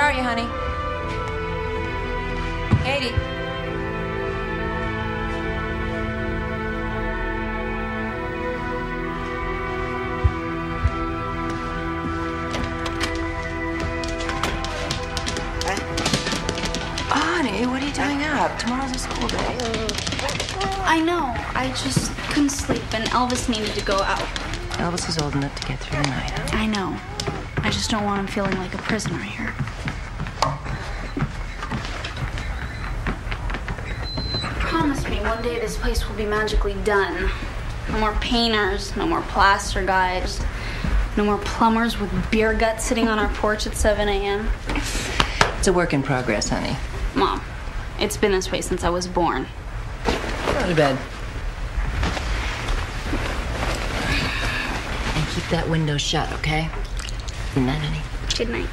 are you, honey? Katie? Honey, what are you doing up? Tomorrow's a school day. I know. I just couldn't sleep, and Elvis needed to go out. Elvis is old enough to get through the night. I know. I just don't want him feeling like a prisoner here. Promise me one day this place will be magically done. No more painters, no more plaster guys, no more plumbers with beer guts sitting on our porch at 7 a.m. It's a work in progress, honey. Mom, it's been this way since I was born. Go to bed. And keep that window shut, okay? Good night, honey. Good night.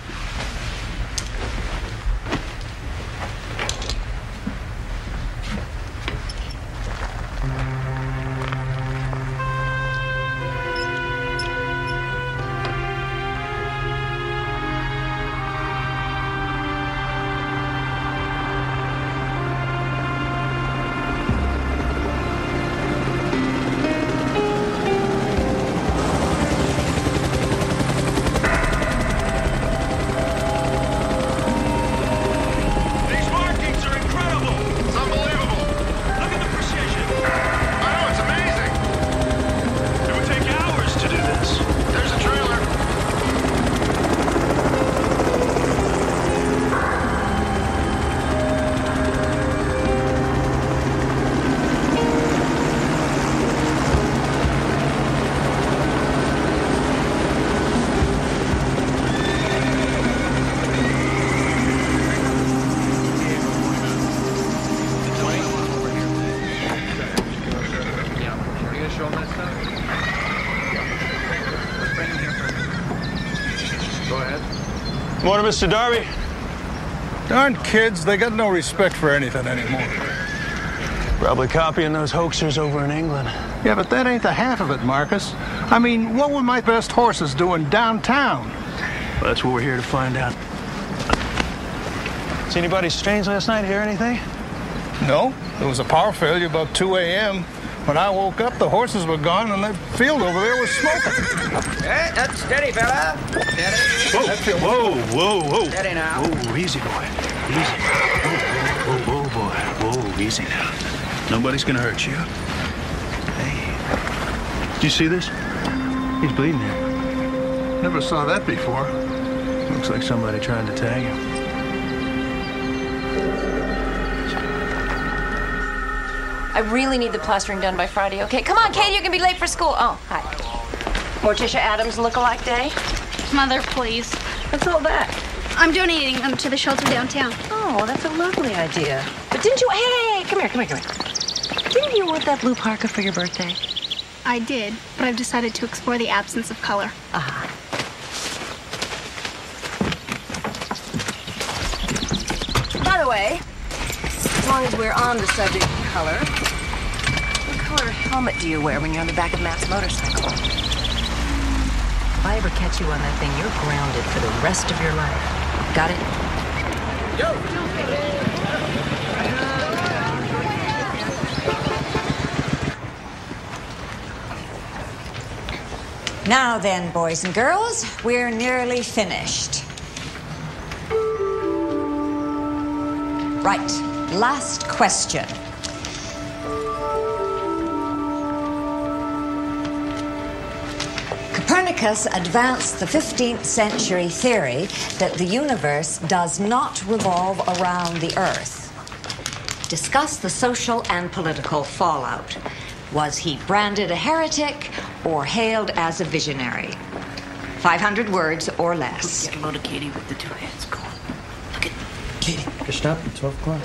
Morning, Mr. Darby. Darn kids, they got no respect for anything anymore. Probably copying those hoaxers over in England. Yeah, but that ain't the half of it, Marcus. I mean, what were my best horses doing downtown? Well, that's what we're here to find out. See anybody strange last night? Hear anything? No, there was a power failure about 2 a.m. When I woke up, the horses were gone and that field over there was smoking. Hey, that's steady, fella. Steady. Whoa. Steady now. Whoa, easy, boy. Easy. Whoa, boy. Whoa, easy now. Nobody's gonna hurt you. Hey. Did you see this? He's bleeding here. Never saw that before. Looks like somebody trying to tag him. I really need the plastering done by Friday, okay? Come on, Katie, you're gonna be late for school. Oh, hi. Morticia Adams look-alike day? Mother, please. What's all that? I'm donating them to the shelter downtown. Oh, that's a lovely idea. But didn't you... Hey, come here. Didn't you want that blue parka for your birthday? I did, but I've decided to explore the absence of color. Ah. By the way, as long as we're on the subject of color, what color helmet do you wear when you're on the back of Matt's motorcycle? If I ever catch you on that thing, you're grounded for the rest of your life. Got it? Now then, boys and girls, we're nearly finished. Right, last question. Copernicus advanced the 15th century theory that the universe does not revolve around the Earth. Discuss the social and political fallout. Was he branded a heretic or hailed as a visionary? 500 words or less. Get a load of Katie with the two hands. Go on. Look at Katie, you're stopped at 12 o'clock.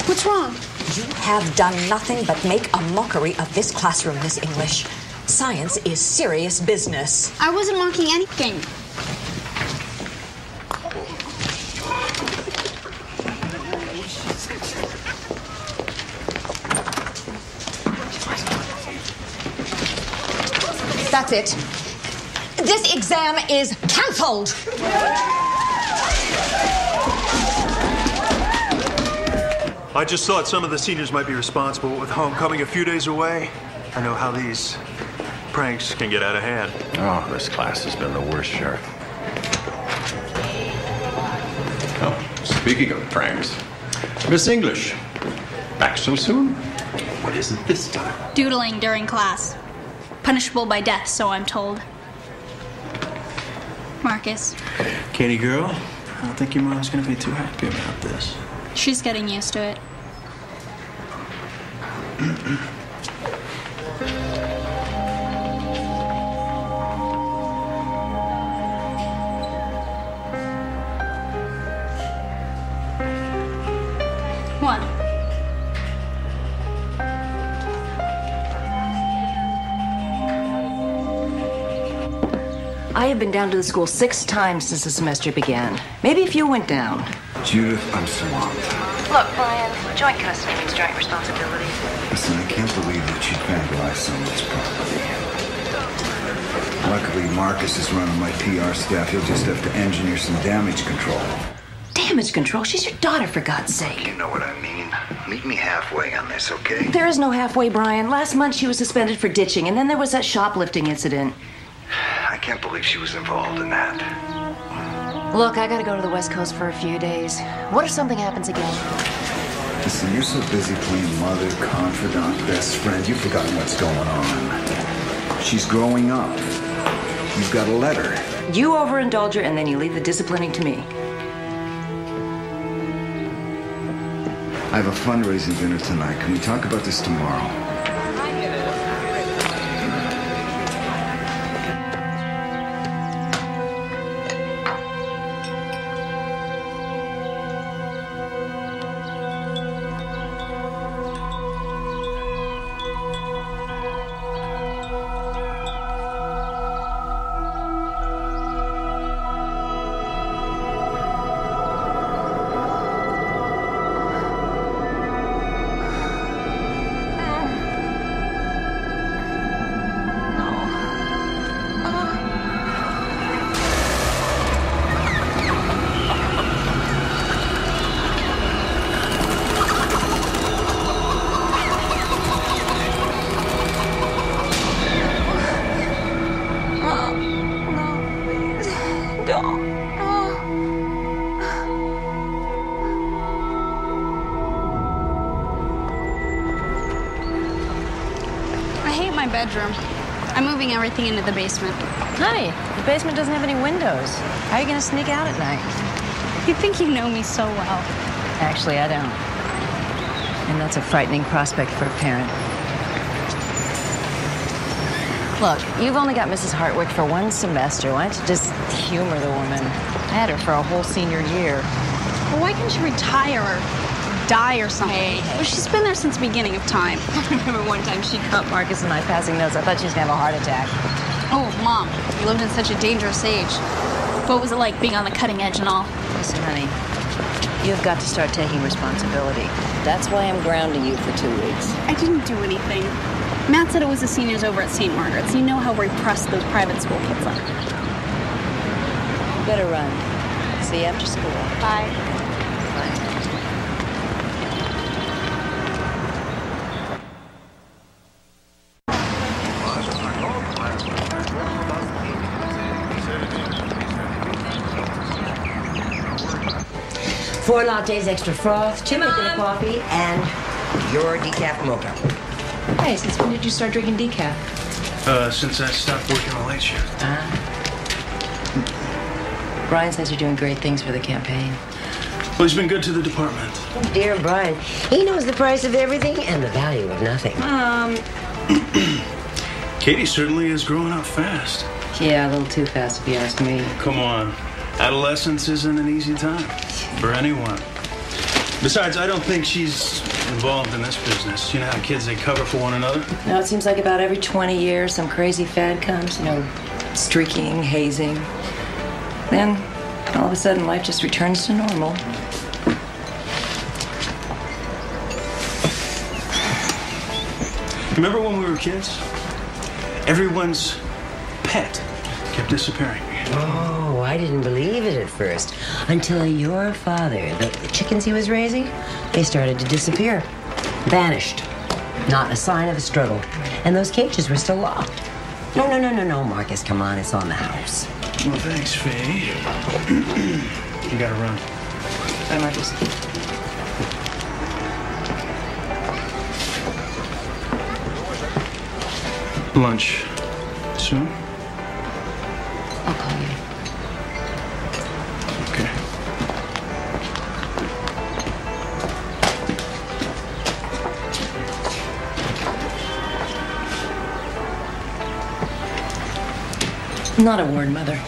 What's wrong? You have done nothing but make a mockery of this classroom, Miss English. Science is serious business. I wasn't mocking anything. That's it. This exam is cancelled. I just thought some of the seniors might be responsible with homecoming a few days away. I know how these pranks can get out of hand. Oh, this class has been the worst, Sheriff. Oh, speaking of pranks, Miss English, back so soon? What is it this time? Doodling during class. Punishable by death, so I'm told. Marcus. Katie girl, I don't think your mom's gonna be too happy about this. She's getting used to it. What? I have been down to the school 6 times since the semester began. Maybe if you went down. Judith, I'm swamped. Look, Brian, joint custody means joint responsibility. Listen, I can't believe that you vandalized someone's property. Luckily, Marcus is running my PR staff. He'll just have to engineer some damage control. Damage control? She's your daughter, for God's sake. You know what I mean. Meet me halfway on this, okay? There is no halfway, Brian. Last month she was suspended for ditching, and then there was that shoplifting incident. I can't believe she was involved in that. Look, I gotta go to the West Coast for a few days. What if something happens again? Listen, you're so busy playing mother, confidant, best friend, you've forgotten what's going on. She's growing up. You've got a letter. You overindulge her, and then you leave the disciplining to me. I have a fundraising dinner tonight. Can we talk about this tomorrow? Bedroom. I'm moving everything into the basement. Honey, the basement doesn't have any windows. How are you going to sneak out at night? You think you know me so well. Actually, I don't. And that's a frightening prospect for a parent. Look, you've only got Mrs. Hartwick for 1 semester. Why don't you just humor the woman? I had her for a whole senior year. Well, why can't she retire or die or something? Hey. Well, she's been there since the beginning of time. I remember one time she caught Marcus and I passing notes. I thought she was going to have a heart attack. Oh, Mom, you lived in such a dangerous age. What was it like being on the cutting edge and all? Listen, honey, you've got to start taking responsibility. That's why I'm grounding you for 2 weeks. I didn't do anything. Matt said it was the seniors over at St. Margaret's. You know how repressed those private school kids are. You better run. See you after school. Bye. Bye. Four lattes, extra froth, 2 making a coffee, and your decaf mocha. Hey, since when did you start drinking decaf? Since I stopped working the late shift. Brian says you're doing great things for the campaign. Well, he's been good to the department. Oh, dear Brian, he knows the price of everything and the value of nothing. Katie certainly is growing up fast. Yeah, a little too fast, if you ask me. Come on. Adolescence isn't an easy time for anyone. Besides, I don't think she's involved in this business. You know how kids, they cover for one another? No, it seems like about every 20 years some crazy fad comes, streaking, hazing. Then, all of a sudden, life just returns to normal. Remember when we were kids? Everyone's pet kept disappearing. Oh, I didn't believe it at first. Until your father, the chickens he was raising, They started to disappear. Vanished. Not a sign of a struggle. And those cages were still locked. No, Marcus, come on, it's on the house. Well, thanks, Faye. You gotta run. Bye, Marcus. Lunch. Soon? I'll call you. Okay. Not a word, Mother.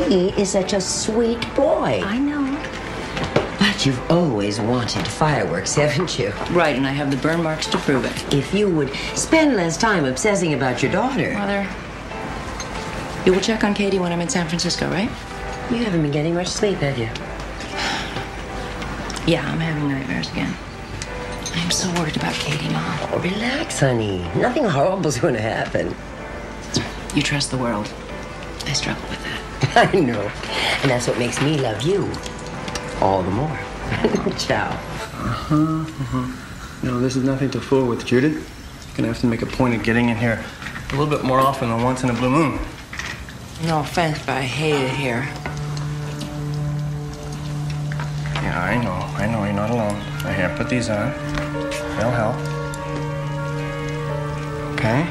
He is such a sweet boy. I know. But you've always wanted fireworks, haven't you? Right, and I have the burn marks to prove it. If you would spend less time obsessing about your daughter. Mother, you will check on Katie when I'm in San Francisco, right? You haven't been getting much sleep, have you? Yeah, I'm having nightmares again. I'm so worried about Katie, Mom. Oh, relax, honey. Nothing horrible's going to happen. You trust the world. I struggle with that. I know. And that's what makes me love you all the more. Ciao. No, this is nothing to fool with, Judith. You're gonna have to make a point of getting in here a little bit more often than once in a blue moon. No offense, but I hate it here. Yeah, I know, you're not alone. Here, put these on. They'll help. Okay?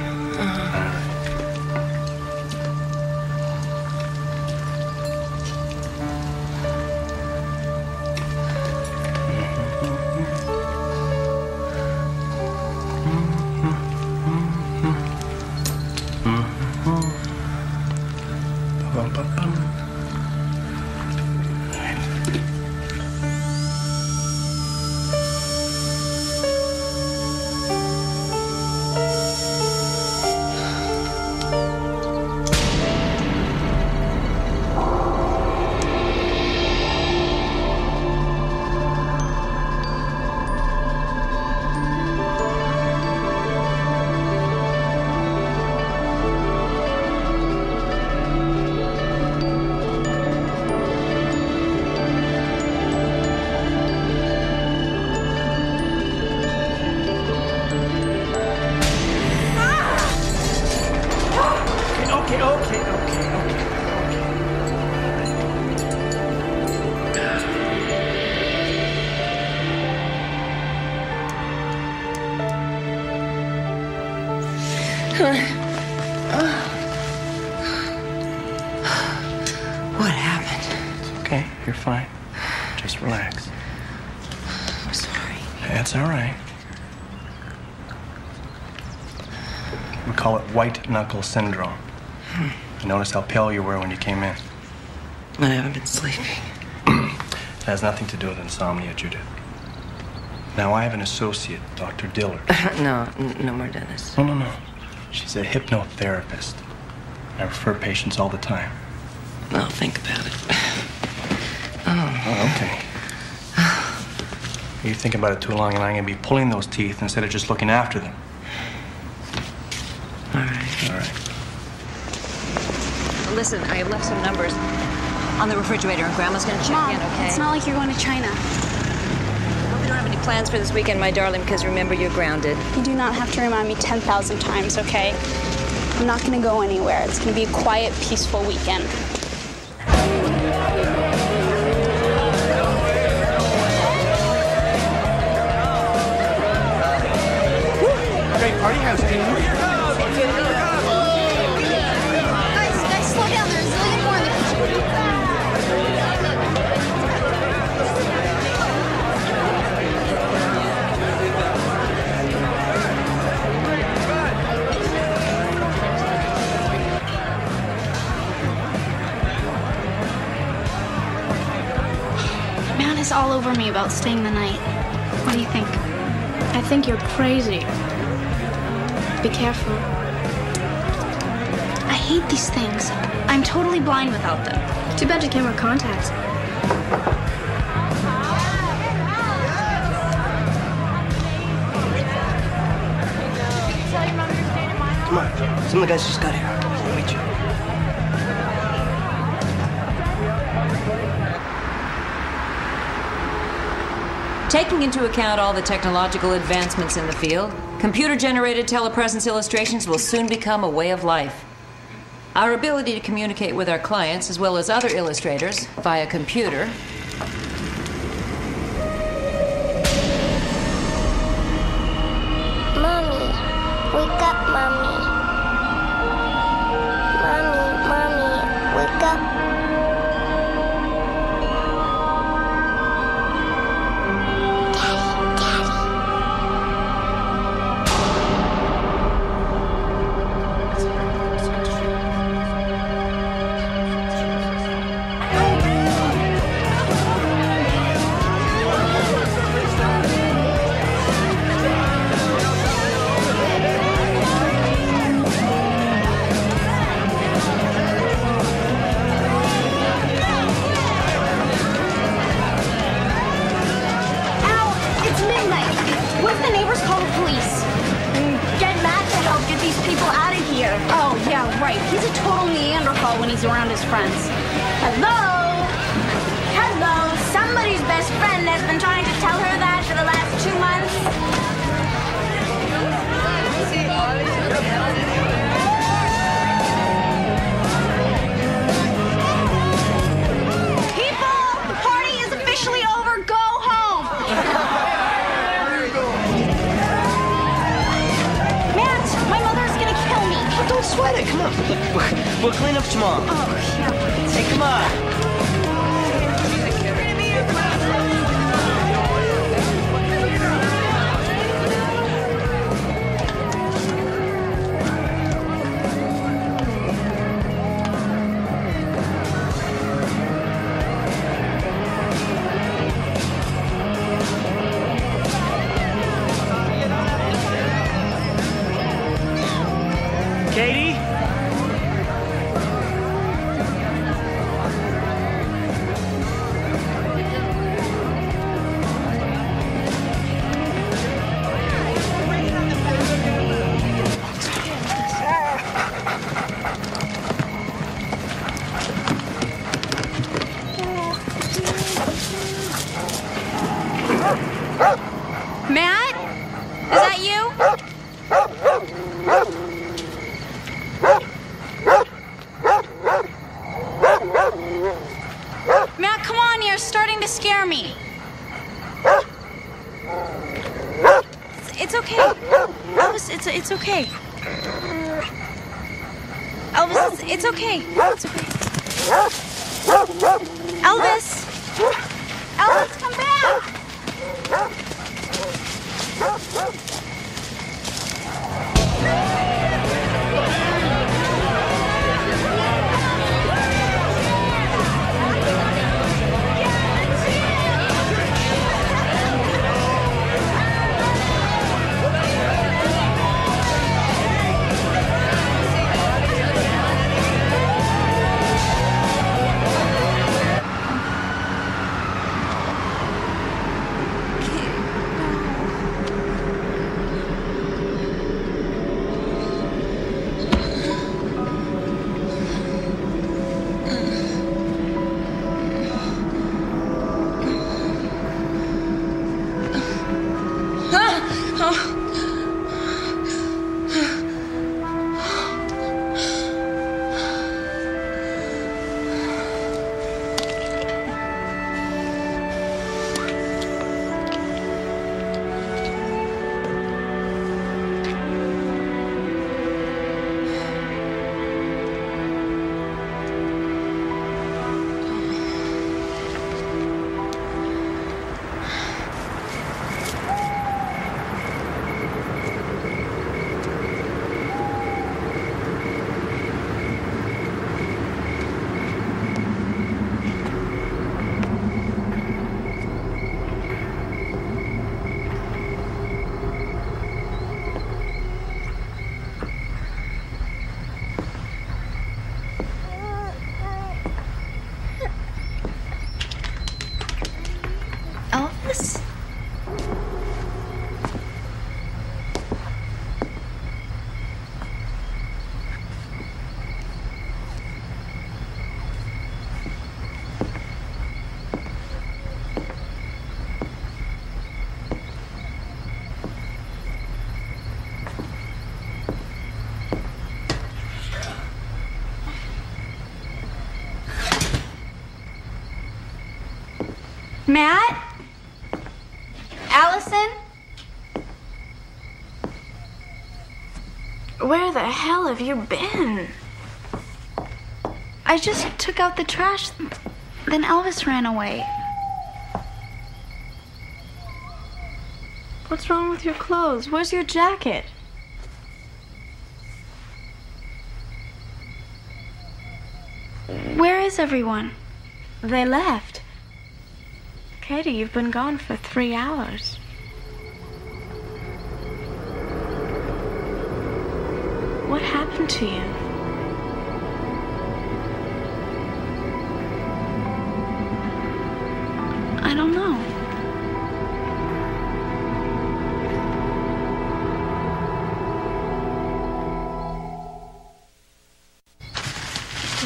What happened? It's okay, you're fine. Just relax. I'm sorry. That's all right. We call it white knuckle syndrome. I noticed how pale you were when you came in. I haven't been sleeping. It has nothing to do with insomnia, Judith. Now, I have an associate, Dr. Dillard. No more dentists. No. She's a hypnotherapist. I refer patients all the time. I'll think about it. Oh, okay. You think about it too long, and I'm going to be pulling those teeth instead of just looking after them. All right. Listen, I have left some numbers on the refrigerator, and Grandma's going to check Mom, in, okay? it's not like you're going to China. We don't have any plans for this weekend, my darling, because remember, you're grounded. You do not have to remind me 10,000 times, okay? I'm not going to go anywhere. It's going to be a quiet, peaceful weekend. Great party house, team. Guys, slow down. There's a zillion more in the kitchen. Matt is all over me about staying the night. What do you think? I think you're crazy. Be careful. I hate these things. I'm totally blind without them. Too bad you can't wear contacts. Come on. Some of the guys just got here. I'll meet you. Taking into account all the technological advancements in the field, computer-generated telepresence illustrations will soon become a way of life. Our ability to communicate with our clients, as well as other illustrators, via computer, Mommy, wake up, Mommy. Mommy, wake up. He's a total Neanderthal when he's around his friends. Hello? Hello? Somebody's best friend has been trying to tell her that for the last 2 months. People, the party is officially over. Go home. Matt, my mother's gonna kill me. Oh, don't sweat it. Come on. We'll clean up tomorrow. Oh, yeah. Hey, come on. Katie? Matt? Is that you? Matt, come on, you're starting to scare me. It's okay. Elvis, it's okay. Elvis, it's okay. It's okay. Elvis! Elvis, come back! Matt? Allison? Where the hell have you been? I just took out the trash, then Elvis ran away. What's wrong with your clothes? Where's your jacket? Where is everyone? They left. Katie, you've been gone for 3 hours. What happened to you? I don't know.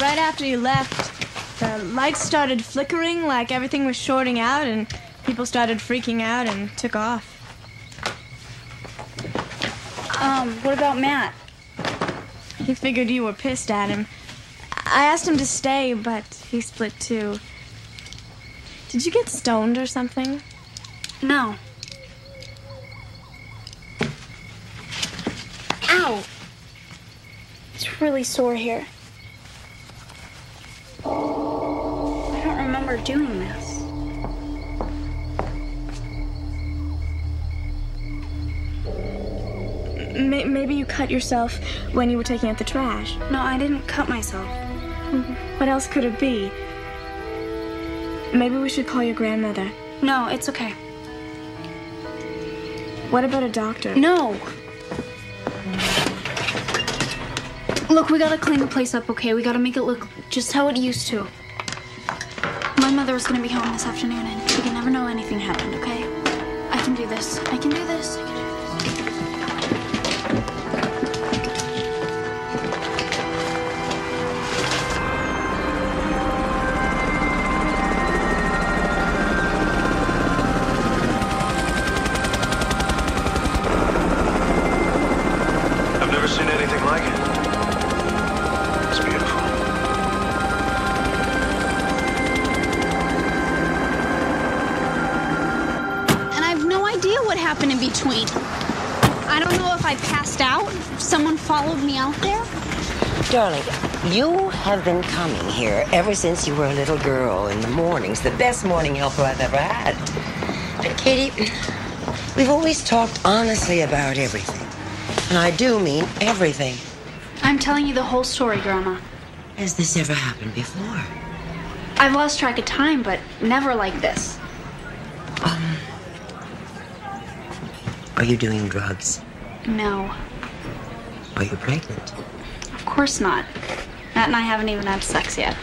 Right after you left, the lights started flickering like everything was shorting out, and people started freaking out and took off. What about Matt? He figured you were pissed at him. I asked him to stay, but he split too. Did you get stoned or something? No. Ow! It's really sore here. I don't remember doing this. Maybe you cut yourself when you were taking out the trash. No, I didn't cut myself. What else could it be? Maybe we should call your grandmother. No, it's okay. What about a doctor? No! Look, we gotta clean the place up, okay? We gotta make it look just how it used to. My mother was gonna be home this afternoon, and we can never know anything happened, okay? I can do this. I can do this. I can do this. In between. I don't know if I passed out, if someone followed me out there. Darling, you have been coming here ever since you were a little girl in the mornings, the best morning helper I've ever had. But Katie, we've always talked honestly about everything. And I do mean everything. I'm telling you the whole story, Grandma. Has this ever happened before? I've lost track of time, but never like this. Are you doing drugs? No. Are you pregnant? Of course not. Matt and I haven't even had sex yet.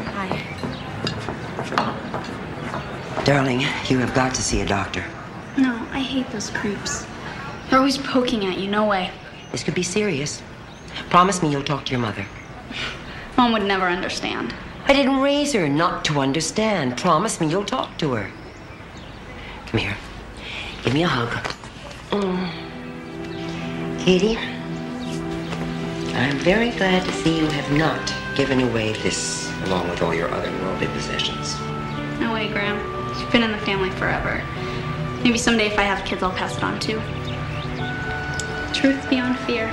Hi. Darling, you have got to see a doctor. No, I hate those creeps. They're always poking at you, no way. This could be serious. Promise me you'll talk to your mother. Mom would never understand. I didn't raise her not to understand. Promise me you'll talk to her. Come here. Give me a hug. Katie, I'm very glad to see you have not given away this, along with all your other worldly possessions. No way, Graham. You've been in the family forever. Maybe someday if I have kids, I'll pass it on too. Truth beyond fear.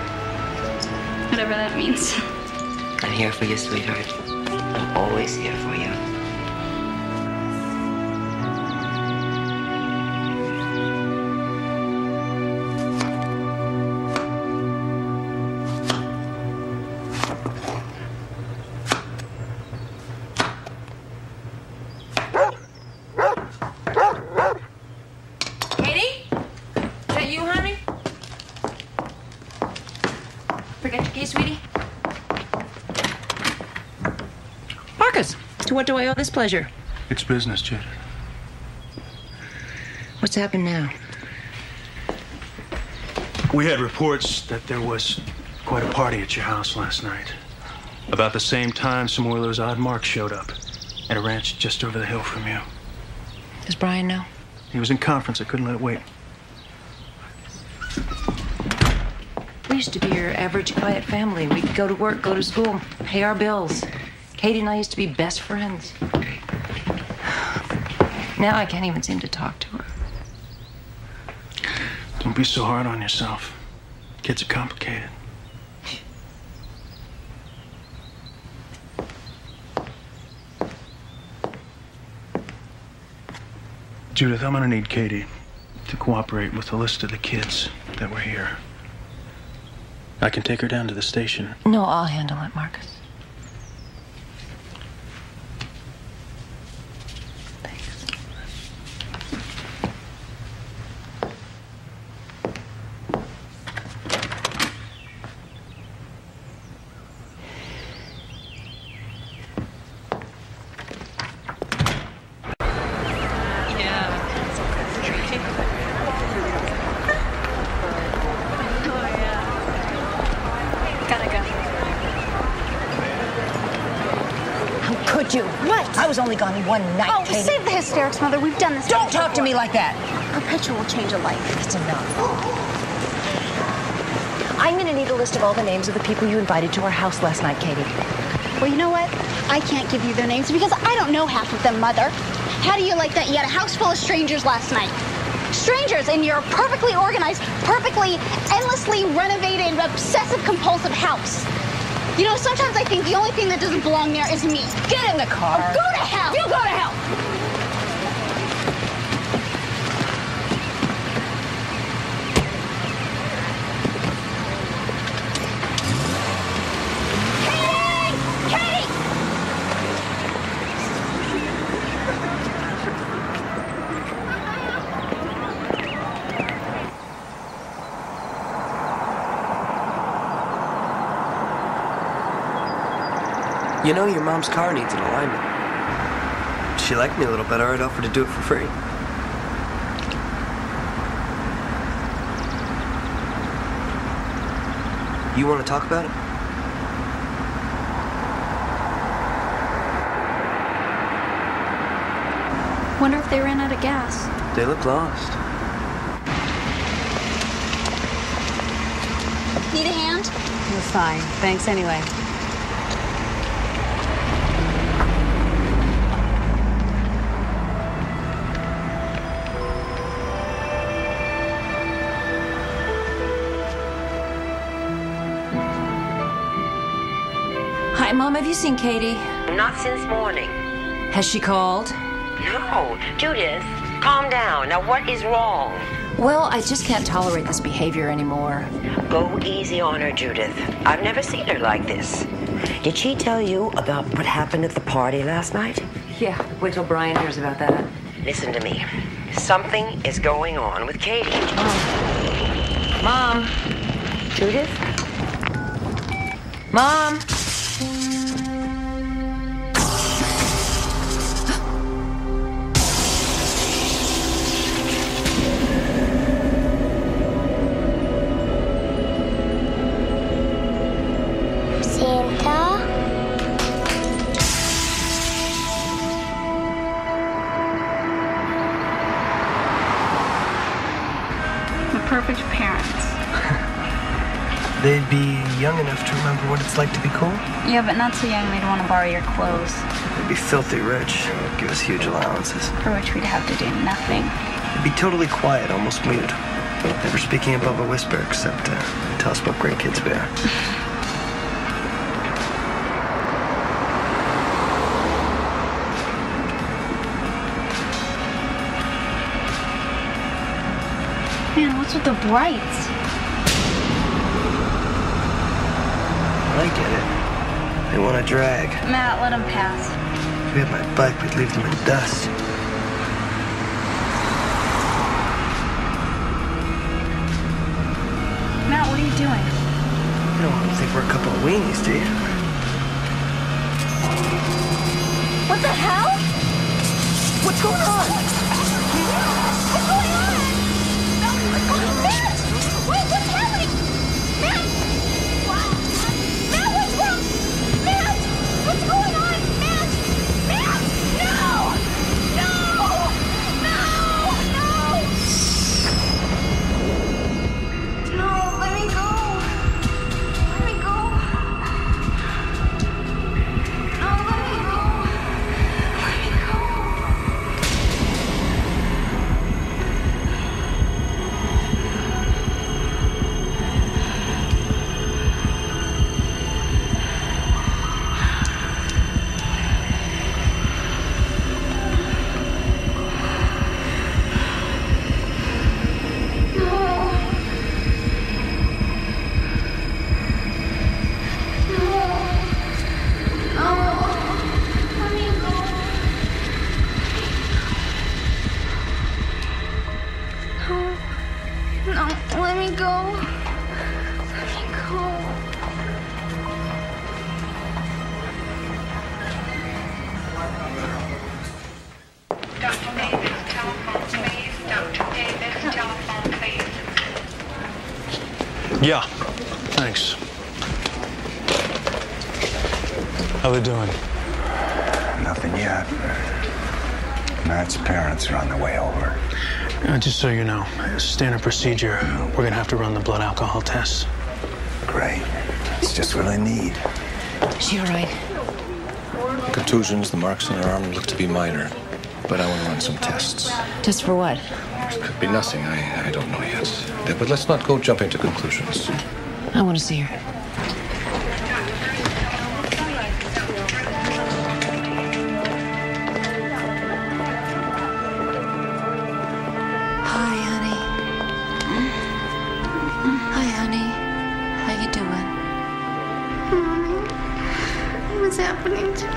Whatever that means. I'm here for you, sweetheart. I'm always here for you. Katie? Is that you, honey? Forget your key, sweetie? Marcus, to what do I owe this pleasure? It's business, Judith. What's happened now? We had reports that there was quite a party at your house last night. About the same time, some more of those odd marks showed up at a ranch just over the hill from you. Does Brian know? He was in conference. I couldn't let it wait. We used to be your average quiet family. We'd go to work, go to school, pay our bills. Katie and I used to be best friends. Now I can't even seem to talk to her. Don't be so hard on yourself. Kids are complicated. Judith, I'm gonna need Katie to cooperate with the list of the kids that were here. I can take her down to the station. No, I'll handle it, Marcus. I was only gone one night, Oh, Katie. save the hysterics, Mother. We've done this. Don't talk to me like that. Perpetual change of life. It's enough. I'm gonna need a list of all the names of the people you invited to our house last night, Katie. Well, you know what? I can't give you their names because I don't know half of them, Mother. How do you like that? You had a house full of strangers last night. Strangers in your perfectly organized, perfectly, endlessly renovated, obsessive-compulsive house. You know, sometimes I think the only thing that doesn't belong there is me. Get in the car. Oh, go to hell. You go to hell. You know, your mom's car needs an alignment. If she liked me a little better, I'd offer to do it for free. You want to talk about it? Wonder if they ran out of gas. They look lost. Need a hand? It's fine. Thanks anyway. Hi, Mom. Have you seen Katie? Not since morning. Has she called? No. Judith, calm down. Now, what is wrong? Well, I just can't tolerate this behavior anymore. Go easy on her, Judith. I've never seen her like this. Did she tell you about what happened at the party last night? Yeah, wait till Brian hears about that. Listen to me. Something is going on with Katie. Mom. Judith? Mom. Perfect parents. They'd be young enough to remember what it's like to be cool. Yeah, but not so young they'd want to borrow your clothes. They'd be filthy rich, give us huge allowances. For which we'd have to do nothing. They'd be totally quiet, almost mute. Never speaking above a whisper except tell us what great kids we are. Man, what's with the brights? I get it. They want to drag. Matt, let him pass. If we had my bike, we'd leave them in dust. Matt, what are you doing? You don't want to think we're a couple of weenies, do you? What the hell? What's going on? What's going on? Matt! Wait, what's happening? Matt! Matt, what's wrong? Matt! What's going on? Matt! Matt! No! No! No! No! No, let me go. Let me go. No, let me go. Let me go. Dr. Davis, telephone, please. Dr. Davis, telephone, please. Yeah, thanks. How they doing? Nothing yet. Matt's parents are on their way over. Just so you know, standard procedure, we're gonna have to run the blood alcohol test. Great. It's just what I need. Is she all right? The contusions, the marks on her arm look to be minor, but I want to run some tests. Just for what? It could be nothing. I don't know yet. But let's not go jumping to conclusions. I want to see her. Hi, honey. Hi, honey. How you doing? Mommy, what's happening to me?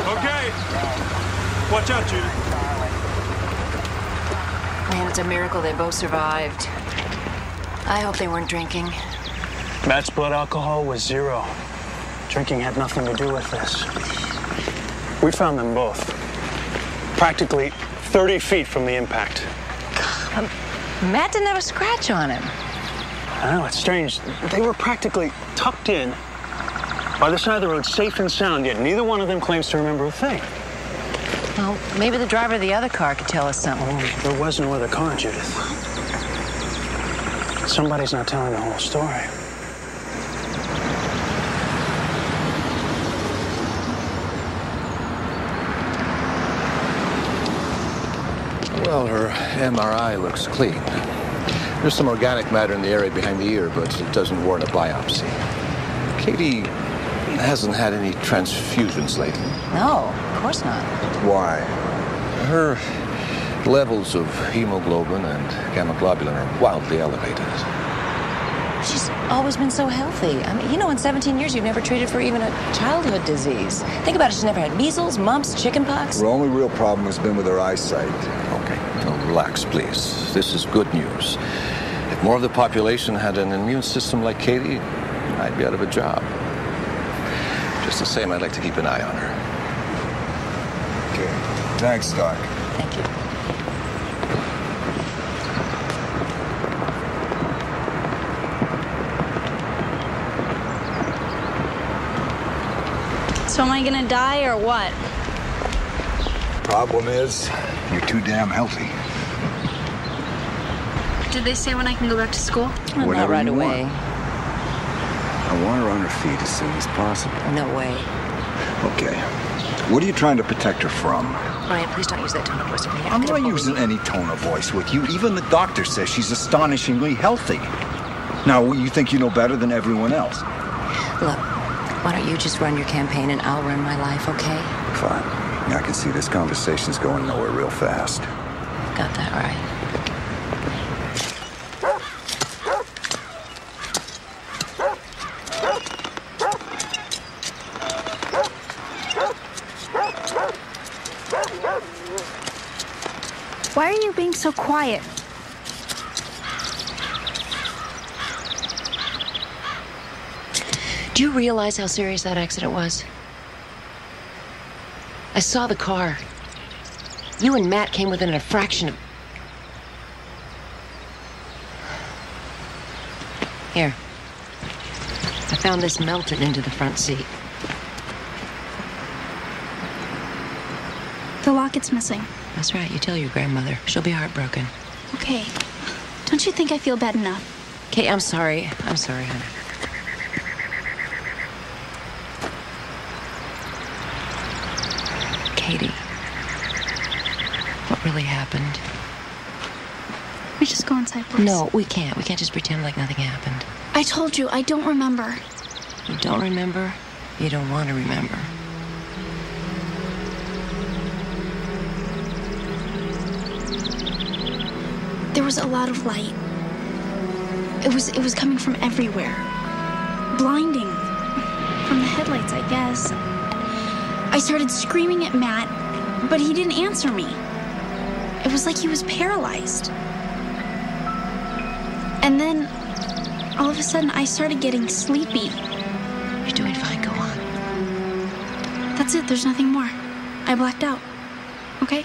Okay. Watch out, Judith. Man, it's a miracle they both survived. I hope they weren't drinking. Matt's blood alcohol was 0. Drinking had nothing to do with this. We found them both. Practically 30 feet from the impact. Matt didn't have a scratch on him. I know, it's strange. They were practically tucked in by the side of the road, safe and sound, yet neither one of them claims to remember a thing. Well, maybe the driver of the other car could tell us something. Oh, there was no other car, Judith. Somebody's not telling the whole story. Well, her MRI looks clean. There's some organic matter in the area behind the ear, but it doesn't warrant a biopsy. Katie hasn't had any transfusions lately. No, of course not. Why? Her levels of hemoglobin and gamma globulin are wildly elevated. She's always been so healthy. I mean, you know, in 17 years, you've never treated for even a childhood disease. Think about it. She's never had measles, mumps, chickenpox. Her only real problem has been with her eyesight. Okay, now relax, please. This is good news. If more of the population had an immune system like Katie, I'd be out of a job. Just the same, I'd like to keep an eye on her. Okay. Thanks, Doc. Thank you. So am I gonna die or what? Problem is, you're too damn healthy. Did they say when I can go back to school? Well, not right away. I want her on her feet as soon as possible. No way. Okay. What are you trying to protect her from? Ryan, please don't use that tone of voice with me. I'm not using any tone of voice with you. Even the doctor says she's astonishingly healthy. Now, you think you know better than everyone else? Look, why don't you just run your campaign and I'll run my life, okay? Fine. I can see this conversation's going nowhere real fast. Got that right. Why are you being so quiet? Do you realize how serious that accident was? I saw the car. You and Matt came within a fraction of... Here. I found this melted into the front seat. The locket's missing. That's right. You tell your grandmother. She'll be heartbroken. Okay. Don't you think I feel bad enough? Kate, I'm sorry. I'm sorry, honey. Katie, what really happened? We just go inside, please. No, we can't. We can't just pretend like nothing happened. I told you, I don't remember. You don't remember? You don't want to remember. There was a lot of light. It was coming from everywhere. Blinding. From the headlights, I guess. I started screaming at Matt, but he didn't answer me. It was like he was paralyzed. And then, all of a sudden, I started getting sleepy. You're doing fine. Go on. That's it. There's nothing more. I blacked out. Okay?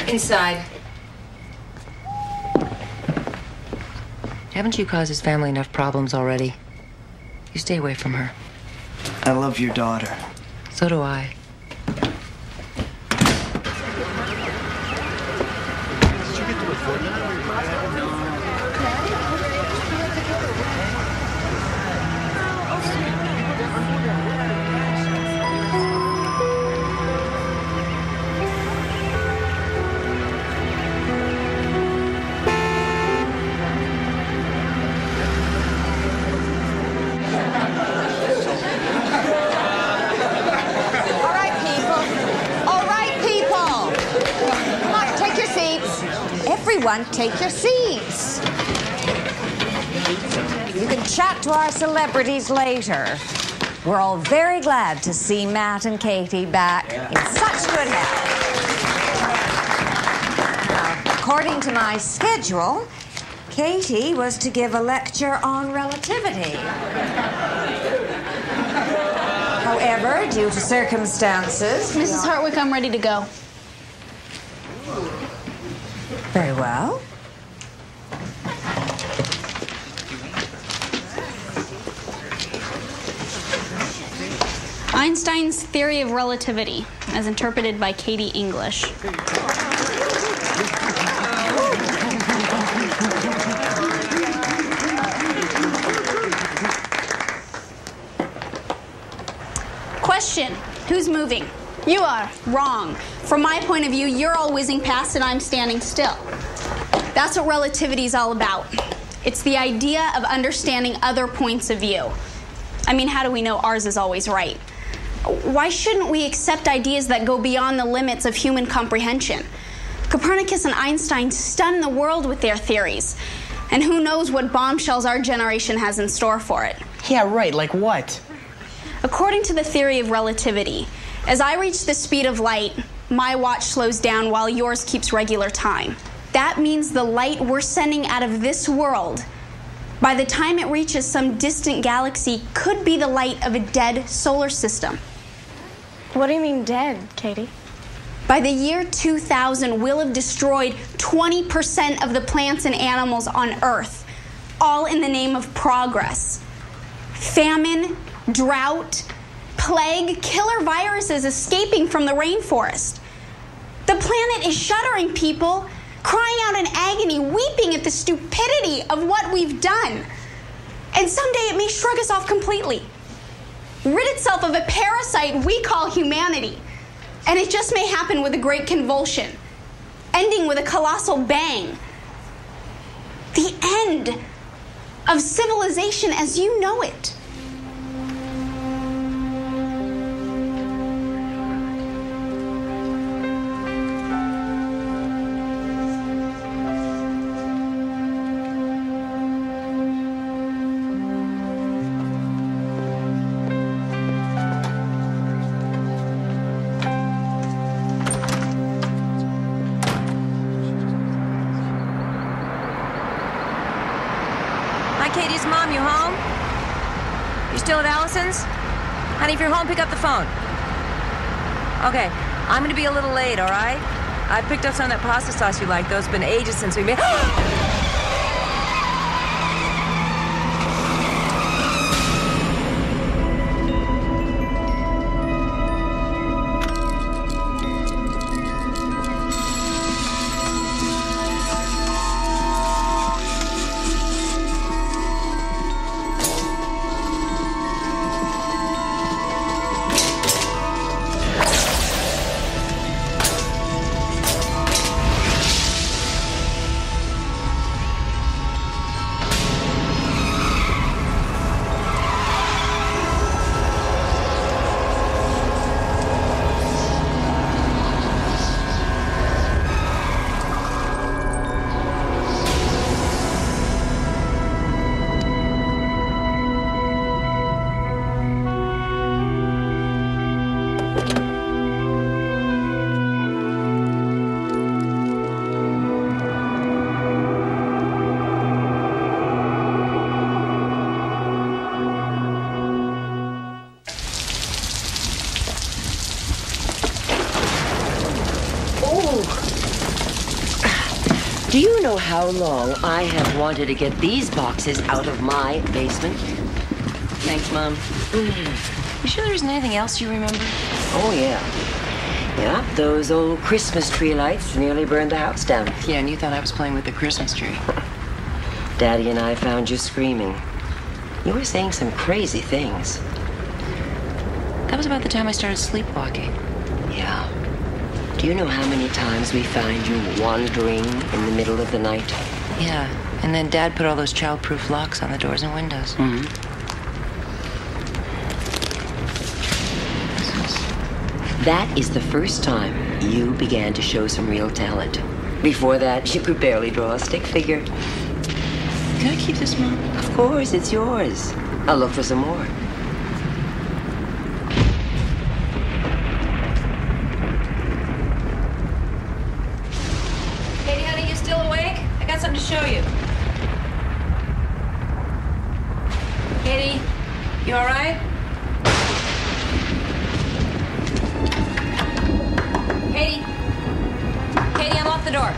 Inside. Haven't you caused his family enough problems already? You stay away from her. I love your daughter. So do I. Everyone, take your seats. You can chat to our celebrities later. We're all very glad to see Matt and Katie back in such good health. Now, according to my schedule, Katie was to give a lecture on relativity. However, due to circumstances... Mrs. Hartwick, I'm ready to go. Very well. Einstein's theory of relativity, as interpreted by Katie English. Question: who's moving? You are. Wrong. From my point of view, you're all whizzing past and I'm standing still. That's what relativity is all about. It's the idea of understanding other points of view. I mean, how do we know ours is always right? Why shouldn't we accept ideas that go beyond the limits of human comprehension? Copernicus and Einstein stunned the world with their theories. And who knows what bombshells our generation has in store for it. Yeah, right. Like what? According to the theory of relativity, as I reach the speed of light, my watch slows down while yours keeps regular time. That means the light we're sending out of this world, by the time it reaches some distant galaxy, could be the light of a dead solar system. What do you mean dead, Katie? By the year 2000, we'll have destroyed 20% of the plants and animals on Earth, all in the name of progress. Famine, drought, plague, killer viruses escaping from the rainforest. The planet is shuddering, people, crying out in agony, weeping at the stupidity of what we've done. And someday it may shrug us off completely, rid itself of a parasite we call humanity. And it just may happen with a great convulsion, ending with a colossal bang. The end of civilization as you know it. You still at Allison's? Honey, if you're home, pick up the phone. Okay, I'm gonna be a little late, all right? I picked up some of that pasta sauce you like, though. It's been ages since we made... Do you know how long I have wanted to get these boxes out of my basement? Thanks, Mom. You sure there isn't anything else you remember? Oh, yeah. Yeah, those old Christmas tree lights nearly burned the house down. Yeah, and you thought I was playing with the Christmas tree. Daddy and I found you screaming. You were saying some crazy things. That was about the time I started sleepwalking. Yeah. Do you know how many times we find you wandering in the middle of the night? Yeah, and then Dad put all those child-proof locks on the doors and windows. Mm-hmm. That is the first time you began to show some real talent. Before that, you could barely draw a stick figure. Can I keep this, Mom? Of course, it's yours. I'll look for some more. Katie, honey, you still awake? I got something to show you. Katie, you all right? Katie? Katie, unlock the door.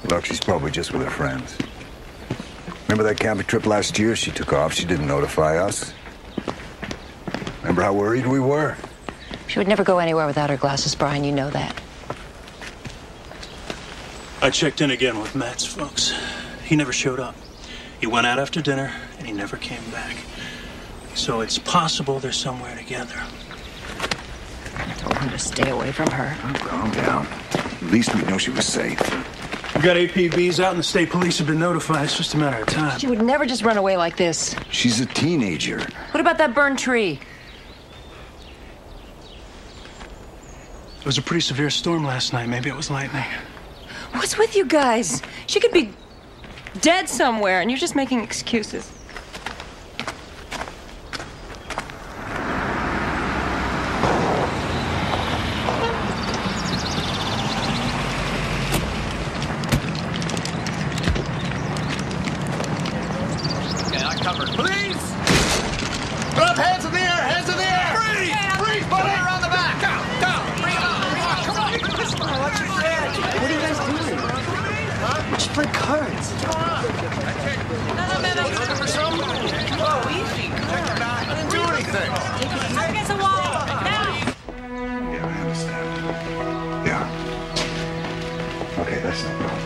Look, she's probably just with her friends. Remember that camping trip last year? She took off. She didn't notify us. Remember how worried we were? She would never go anywhere without her glasses, Brian. You know that. I checked in again with Matt's folks. He never showed up. He went out after dinner, and he never came back. So it's possible they're somewhere together. I told him to stay away from her. Oh, calm down. At least we know she was safe. We've got APBs out, and the state police have been notified. It's just a matter of time. She would never just run away like this. She's a teenager. What about that burned tree? It was a pretty severe storm last night. Maybe it was lightning. What's with you guys? She could be dead somewhere, and you're just making excuses. covered. Please! Put up, hands in the air, hands in the air! Freeze! Freeze, buddy! Around the back! Down, down! Bring it on! Come on! What are you guys doing? We should play cards. No, looking for something? Oh, easy. I didn't do anything. Against the wall. Now. Yeah, I understand. Yeah. Okay, that's no problem.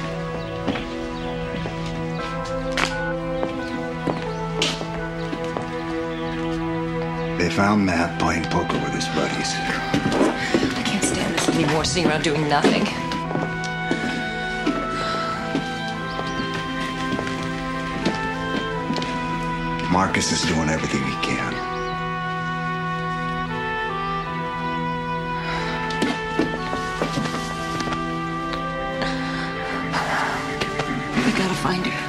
They found Matt playing poker with his buddies. I can't stand this anymore, sitting around doing nothing. Marcus is doing everything he can. We gotta find her.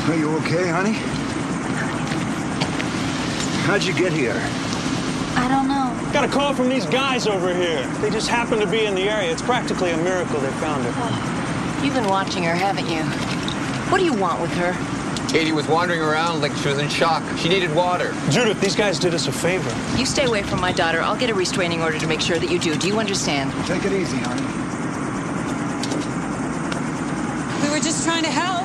Are you okay, honey? How'd you get here? I don't know. Got a call from these guys over here. They just happened to be in the area. It's practically a miracle they found her. Oh, you've been watching her, haven't you? What do you want with her? Katie was wandering around like she was in shock. She needed water. Judith, these guys did us a favor. You stay away from my daughter. I'll get a restraining order to make sure that you do. Do you understand? Take it easy, honey. We were just trying to help.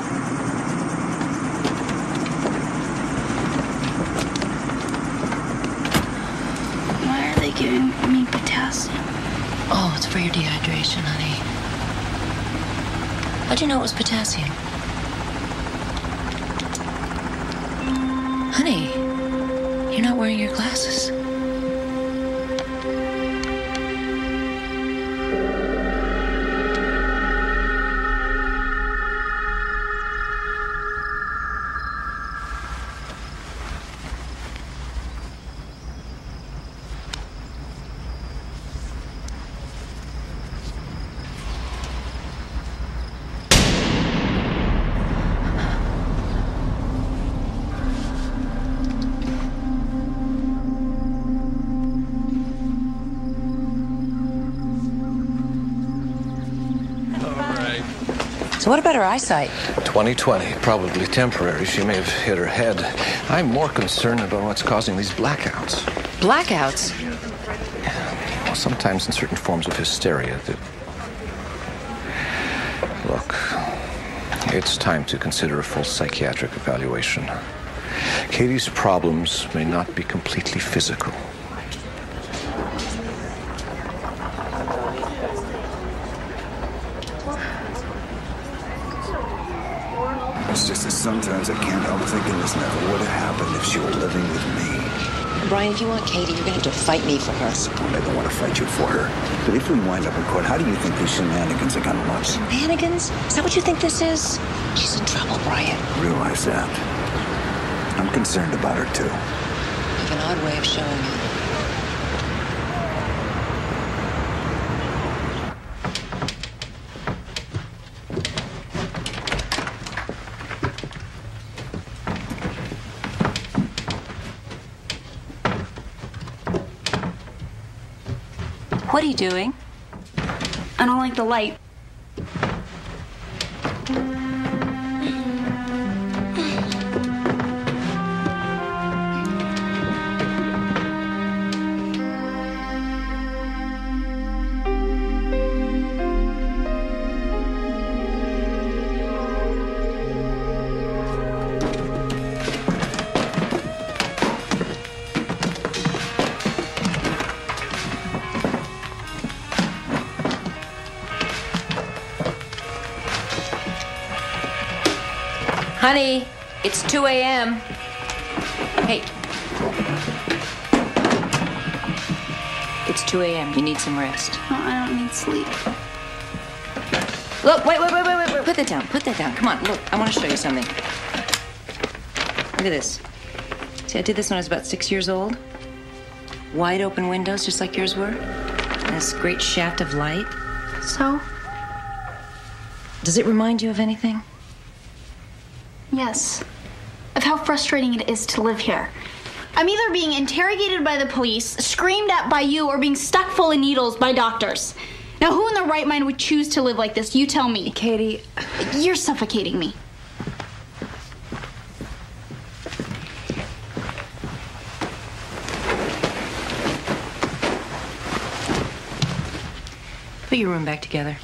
Why are they giving me potassium? Oh, it's for your dehydration, honey. How'd you know it was potassium? Honey, you're not wearing your glasses. So what about her eyesight? 20/20, probably temporary. She may have hit her head. I'm more concerned about what's causing these blackouts. Blackouts? Well, sometimes in certain forms of hysteria. Look, it's time to consider a full psychiatric evaluation. Katie's problems may not be completely physical. It's just that sometimes I can't help thinking this never would have happened if she were living with me. Brian, if you want Katie, you're going to have to fight me for her. I don't want to fight you for her. But if we wind up in court, how do you think these shenanigans are going to look? Shenanigans? Is that what you think this is? She's in trouble, Brian. I realize that. I'm concerned about her, too. You have an odd way of showing it. What are you doing? I don't like the light. Honey, it's 2 a.m. Hey. It's 2 a.m. You need some rest. No, I don't need sleep. Look, wait. Put that down. Put that down. Come on, look. I want to show you something. Look at this. See, I did this when I was about 6 years old. Wide open windows, just like yours were. And this great shaft of light. So? Does it remind you of anything? Yes. Of how frustrating it is to live here. I'm either being interrogated by the police, screamed at by you, or being stuck full of needles by doctors. Now, who in their right mind would choose to live like this? You tell me. Katie. You're suffocating me. Put your room back together.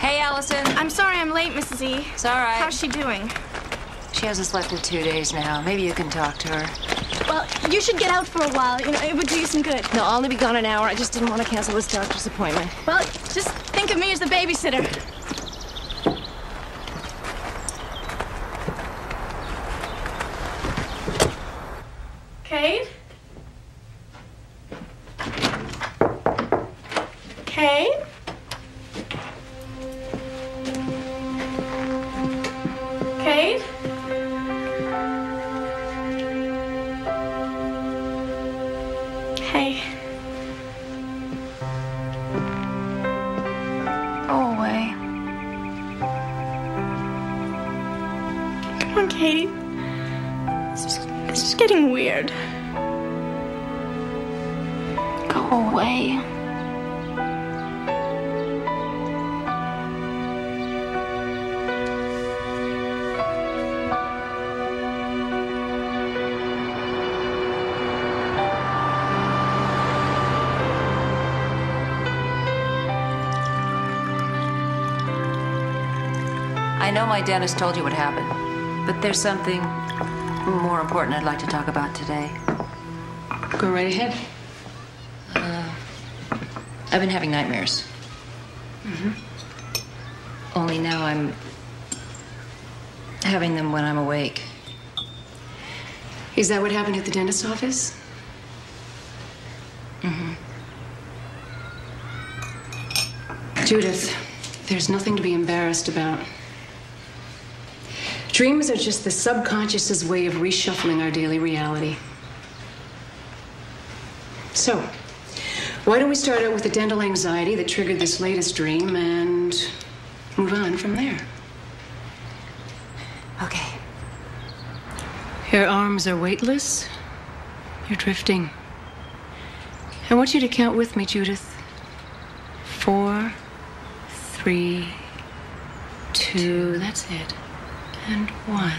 Hey, Allison. I'm sorry I'm late, Mrs. E. It's all right. How's she doing? She hasn't slept in 2 days now. Maybe you can talk to her. Well, you should get out for a while. You know, it would do you some good. No, I'll only be gone an hour. I just didn't want to cancel this doctor's appointment. Well, just think of me as the babysitter. Kate? Kate? Kate? Hey. Go away. Come on, Katie. This is getting weird. Go away. I know my dentist told you what happened, but there's something more important I'd like to talk about today. Go right ahead. I've been having nightmares. Only now I'm having them when I'm awake. Is that what happened at the dentist's office? Judith, there's nothing to be embarrassed about. Dreams are just the subconscious's way of reshuffling our daily reality. So, why don't we start out with the dental anxiety that triggered this latest dream and move on from there? Okay. Your arms are weightless. You're drifting. I want you to count with me, Judith. 4, 3, 2, that's it. And 1.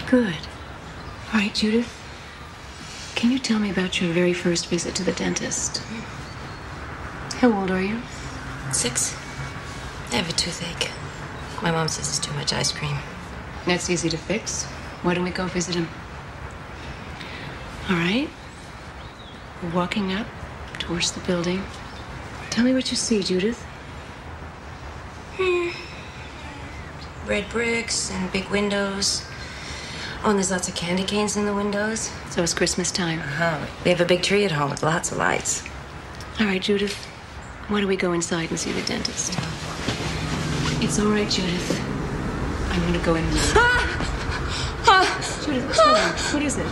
Good. All right, Judith. Can you tell me about your very first visit to the dentist? How old are you? 6. I have a toothache. My mom says it's too much ice cream. That's easy to fix. Why don't we go visit him? All right. We're walking up towards the building. Tell me what you see, Judith. Red bricks and big windows. Oh, and there's lots of candy canes in the windows. So it's Christmas time. We have a big tree at home with lots of lights. All right, Judith. Why don't we go inside and see the dentist? It's all right, Judith. I'm going to go in and Judith, what's going on? What is it?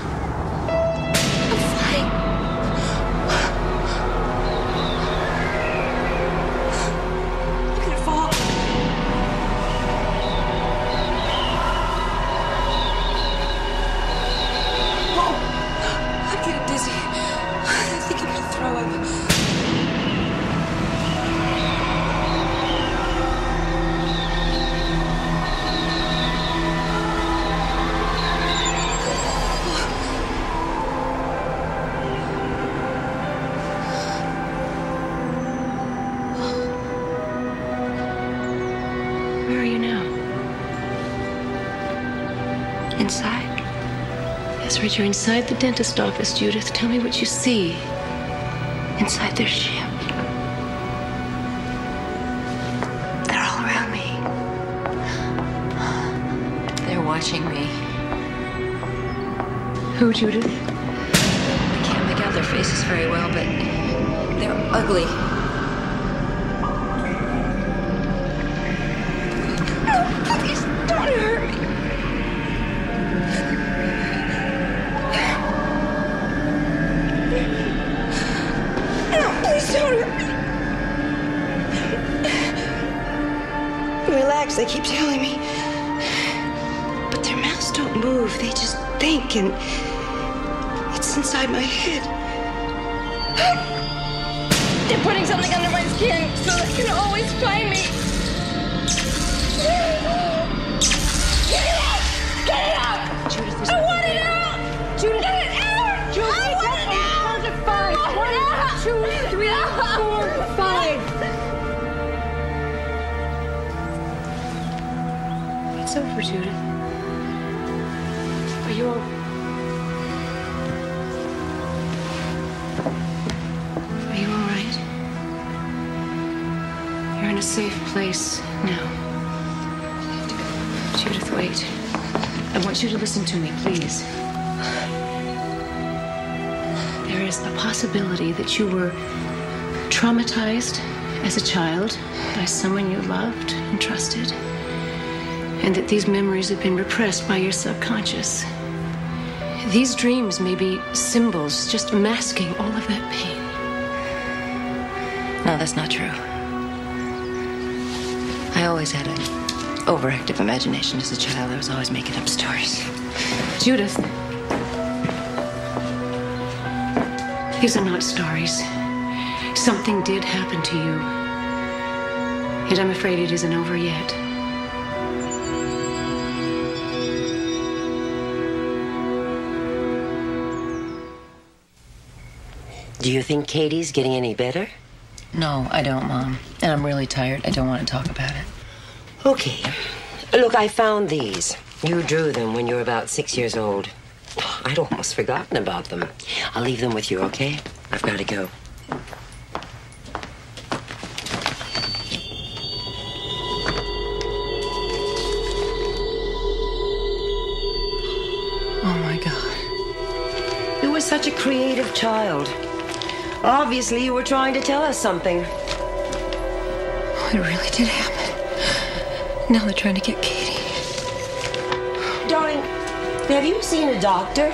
Inside. That's right, you're inside the dentist office, Judith. Tell me what you see inside their ship. They're all around me. They're watching me. Who, Judith? I can't make out their faces very well, but they're ugly. No, please don't hurt me. No, please don't hurt me. Relax, they keep telling me. But their mouths don't move. They just think, and it's inside my head. They're putting something under my skin so they can always find me. Get it out! Get it out! Judith, I want it out! Judith, get it out! Judith, I want it out! Count to 5. 1, 2, 3, 4, 5. It's over, Judith. Are you all... Are you all right? You're in a safe place now. Judith, wait. I want you to listen to me, please. There is a possibility that you were traumatized as a child by someone you loved and trusted, and that these memories have been repressed by your subconscious. These dreams may be symbols just masking all of that pain. No, that's not true. I always had an overactive imagination as a child. I was always making up stories. Judith, these are not stories. Something did happen to you, and I'm afraid it isn't over yet. Do you think Katie's getting any better? No, I don't, Mom. And I'm really tired. I don't want to talk about it. Okay. Look, I found these. You drew them when you were about 6 years old. I'd almost forgotten about them. I'll leave them with you, okay? I've got to go. Oh, my God. You were such a creative child. Obviously, you were trying to tell us something. Oh, it really did happen. Now they're trying to get Katie. Darling, have you seen a doctor?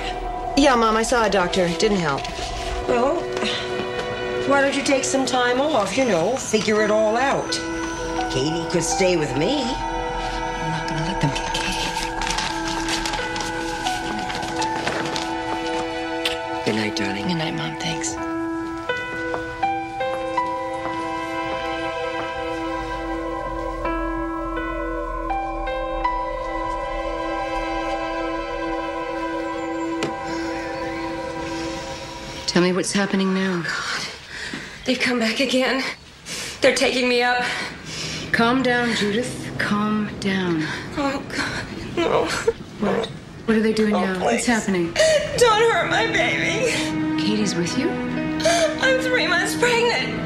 Yeah, Mom, I saw a doctor. It didn't help. Well, why don't you take some time off, you know, figure it all out. Katie could stay with me. I'm not going to let them get Katie. Good night, darling. Good night, Mom. Thanks. Tell me what's happening now. God. They've come back again. They're taking me up. Calm down, Judith. Calm down. Oh, God. No. What? What are they doing now? Please. What's happening? Don't hurt my baby. Katie's with you? I'm 3 months pregnant.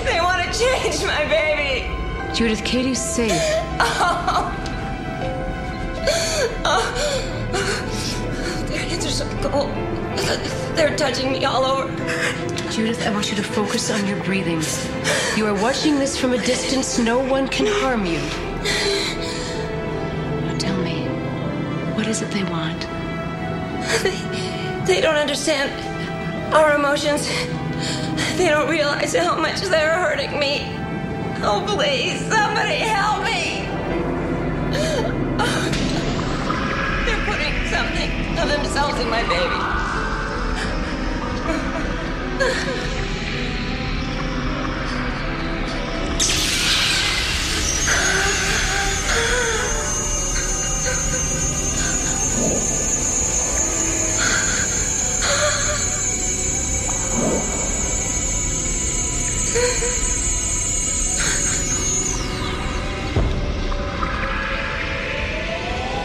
They want to change my baby. Judith, Katie's safe. Oh. Their hands are so cold. They're touching me all over. Judith, I want you to focus on your breathing. You are watching this from a distance. No one can harm you. Now tell me, what is it they want? They don't understand our emotions. They don't realize how much they're hurting me. Oh, please, somebody help me. They're putting something of themselves in my baby.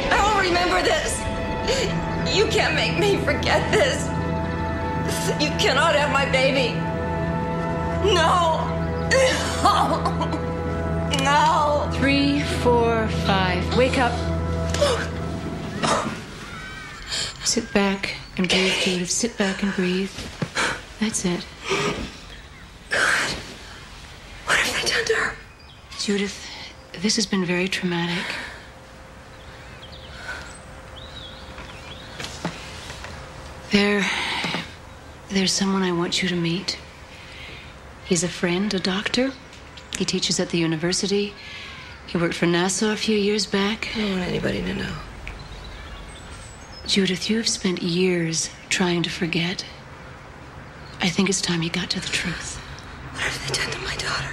I will remember this. You can't make me forget this. You cannot have my baby. No. No. 3, 4, 5. Wake up. Sit back and breathe, Judith. Sit back and breathe. That's it. God. What have they done to her? Judith, this has been very traumatic. There's someone I want you to meet. He's a friend, a doctor. He teaches at the university. He worked for NASA a few years back. I don't want anybody to know. Judith, you have spent years trying to forget. I think it's time you got to the truth. What have they done to my daughter?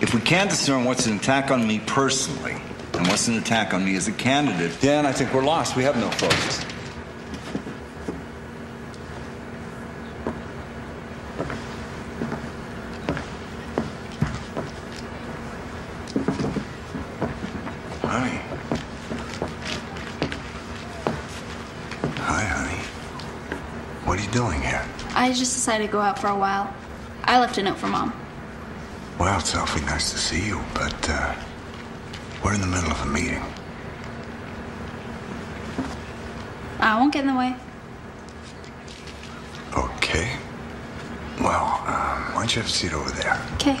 If we can't discern what's an attack on me personally and what's an attack on me as a candidate, then I think we're lost. We have no focus. Honey. Hi, honey. What are you doing here? I just decided to go out for a while. I left a note for Mom. Well, it's awfully nice to see you, but we're in the middle of a meeting. I won't get in the way. Okay. Well, why don't you have a seat over there? Okay.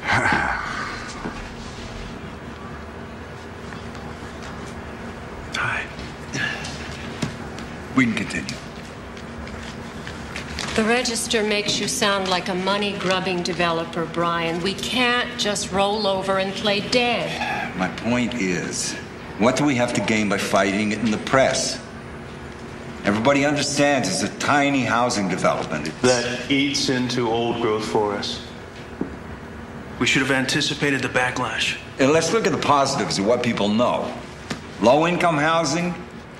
Hi. We can continue. The register makes you sound like a money-grubbing developer, Brian. We can't just roll over and play dead. My point is, what do we have to gain by fighting it in the press? Everybody understands it's a tiny housing development. That eats into old-growth forests. We should have anticipated the backlash. And let's look at the positives of what people know. Low-income housing,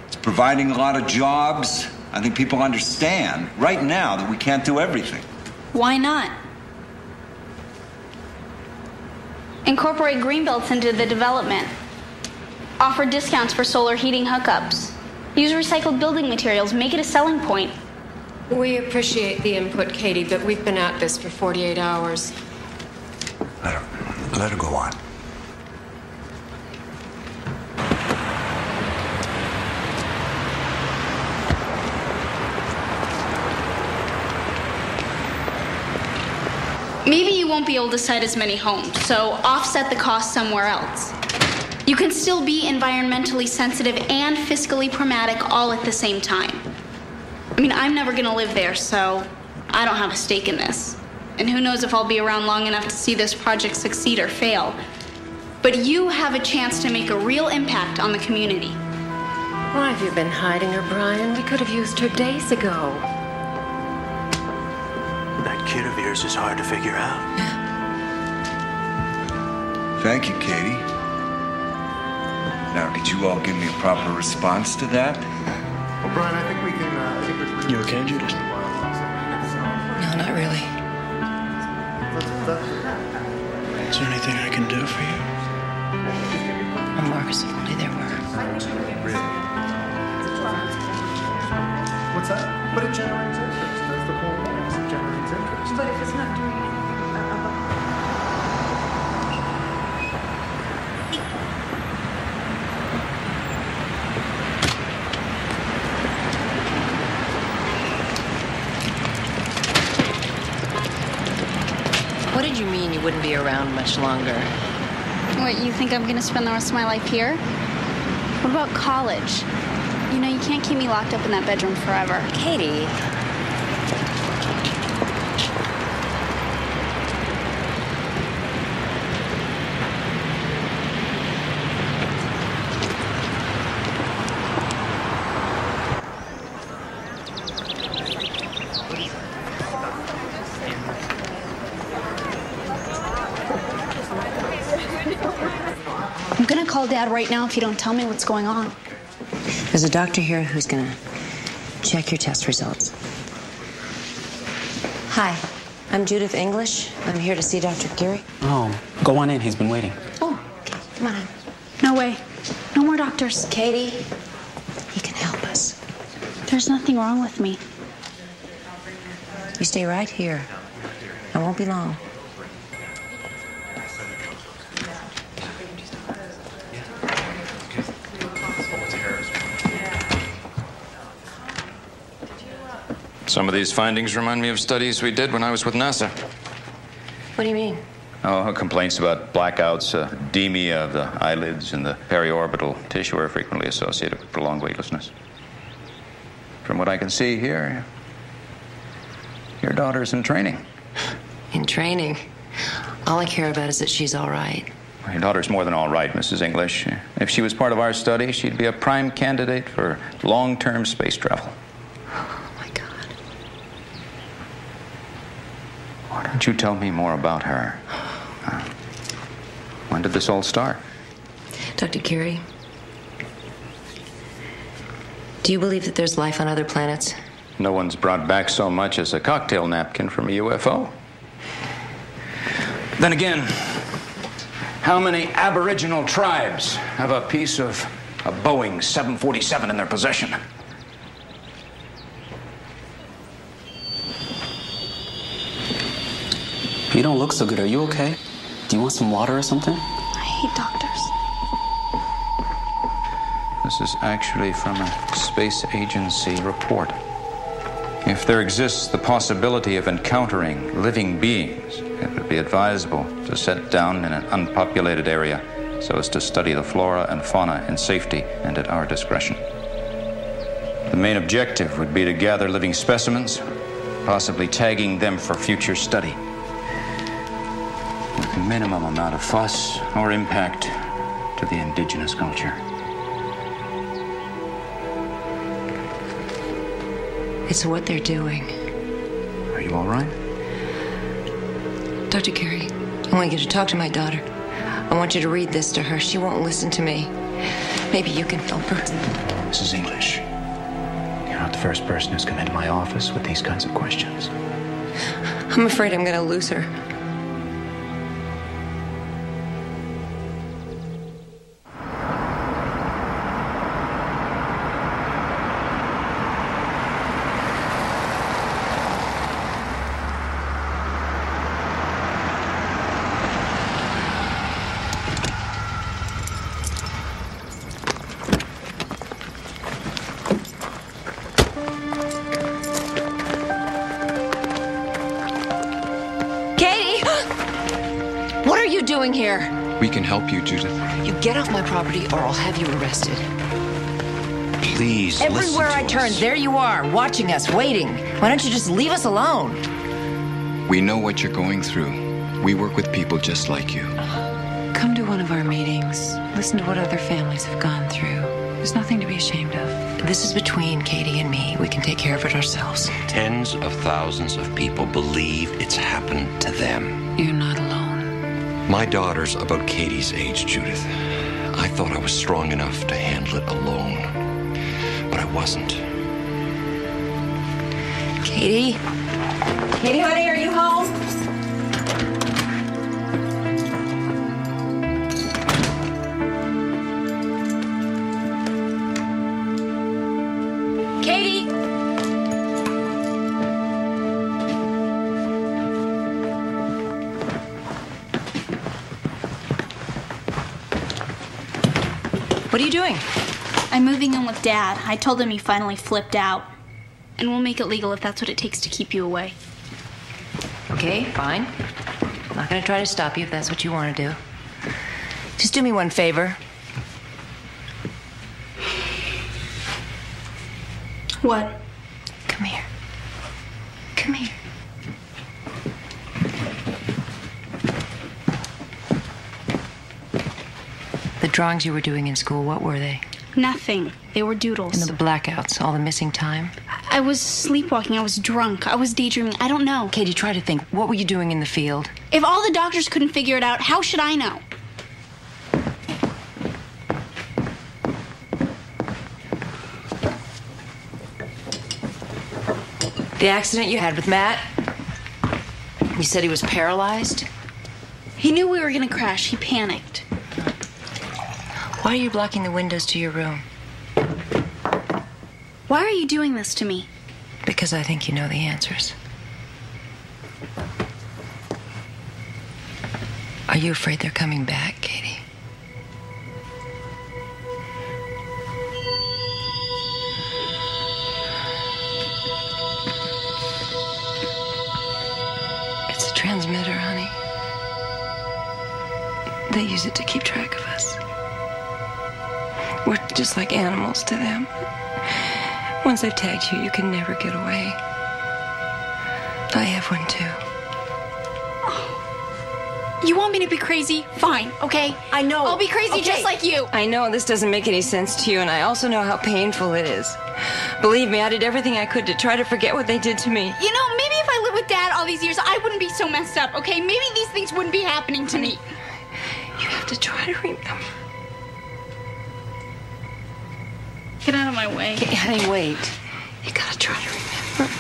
it's providing a lot of jobs. I think people understand right now that we can't do everything. Why not? Incorporate greenbelts into the development. Offer discounts for solar heating hookups. Use recycled building materials. Make it a selling point. We appreciate the input, Katie, but we've been at this for 48 hours. Let her go on. Maybe you won't be able to site as many homes, so offset the cost somewhere else. You can still be environmentally sensitive and fiscally pragmatic all at the same time. I mean, I'm never gonna live there, so I don't have a stake in this. And who knows if I'll be around long enough to see this project succeed or fail. But you have a chance to make a real impact on the community. Why have you been hiding her, Brian? We could have used her days ago. That kid of yours is hard to figure out. Thank you, Katie. Now, did you all give me a proper response to that? Well, Brian, I think we can. You okay, Judith? No, not really. Is there anything I can do for you? Oh, Marcus, if only there were. Really? What's that? But it generates interest. That's the whole point. It generates interest. But if it's not doing wouldn't be around much longer. What, you think I'm gonna spend the rest of my life here? What about college? You know, you can't keep me locked up in that bedroom forever. Katie. I'm gonna call Dad right now if you don't tell me what's going on. There's a doctor here who's gonna check your test results. Hi, I'm Judith English. I'm here to see Dr. Geary. Oh, go on in. He's been waiting. Oh, okay. Come on. No way. No more doctors. Katie, he can help us. There's nothing wrong with me. You stay right here. I won't be long. Some of these findings remind me of studies we did when I was with NASA. What do you mean? Oh, complaints about blackouts, edema of the eyelids, and the periorbital tissue are frequently associated with prolonged weightlessness. From what I can see here, your daughter's in training. In training? All I care about is that she's all right. Your daughter's more than all right, Mrs. English. If she was part of our study, she'd be a prime candidate for long-term space travel. Why don't you tell me more about her? When did this all start? Dr. Geary, do you believe that there's life on other planets? No one's brought back so much as a cocktail napkin from a UFO. Then again, how many Aboriginal tribes have a piece of a Boeing 747 in their possession? You don't look so good. Are you okay? Do you want some water or something? I hate doctors. This is actually from a space agency report. If there exists the possibility of encountering living beings, it would be advisable to set down in an unpopulated area so as to study the flora and fauna in safety and at our discretion. The main objective would be to gather living specimens, possibly tagging them for future study, with the minimum amount of fuss or impact to the indigenous culture. It's what they're doing. Are you all right? Dr. Geary, I want you to talk to my daughter. I want you to read this to her. She won't listen to me. Maybe you can help her. Mrs. English, you're not the first person who's come into my office with these kinds of questions. I'm afraid I'm going to lose her. Here. We can help you, Judith. You get off my property or I'll have you arrested. Please, everywhere I turn, there you are, watching us, waiting. Why don't you just leave us alone? We know what you're going through. We work with people just like you. Come to one of our meetings. Listen to what other families have gone through. There's nothing to be ashamed of. This is between Katie and me. We can take care of it ourselves. Tens of thousands of people believe it's happened to them. You're not alone. My daughter's about Katie's age, Judith. I thought I was strong enough to handle it alone, but I wasn't. Katie? Katie, honey, are you home? Katie? What are you doing? I'm moving in with Dad. I told him he finally flipped out. And we'll make it legal if that's what it takes to keep you away. Okay, fine. I'm not going to try to stop you if that's what you want to do. Just do me one favor. What? Come here. Come here. The drawings you were doing in school, what were they? Nothing. They were doodles. And the blackouts, all the missing time? I was sleepwalking. I was drunk. I was daydreaming. I don't know. Katie, try to think. What were you doing in the field? If all the doctors couldn't figure it out, how should I know? The accident you had with Matt? You said he was paralyzed? He knew we were going to crash. He panicked. Why are you blocking the windows to your room? Why are you doing this to me? Because I think you know the answers. Are you afraid they're coming back, Katie? It's a transmitter, honey. They use it to keep track of us. We're just like animals to them. Once they've tagged you, you can never get away. I have one too. You want me to be crazy? Fine, okay? I know. I'll be crazy just like you. I know this doesn't make any sense to you, and I also know how painful it is. Believe me, I did everything I could to try to forget what they did to me. You know, maybe if I lived with Dad all these years, I wouldn't be so messed up, okay? Maybe these things wouldn't be happening to me. You have to try to remember. Get out of my way. Honey, wait. You gotta try to remember.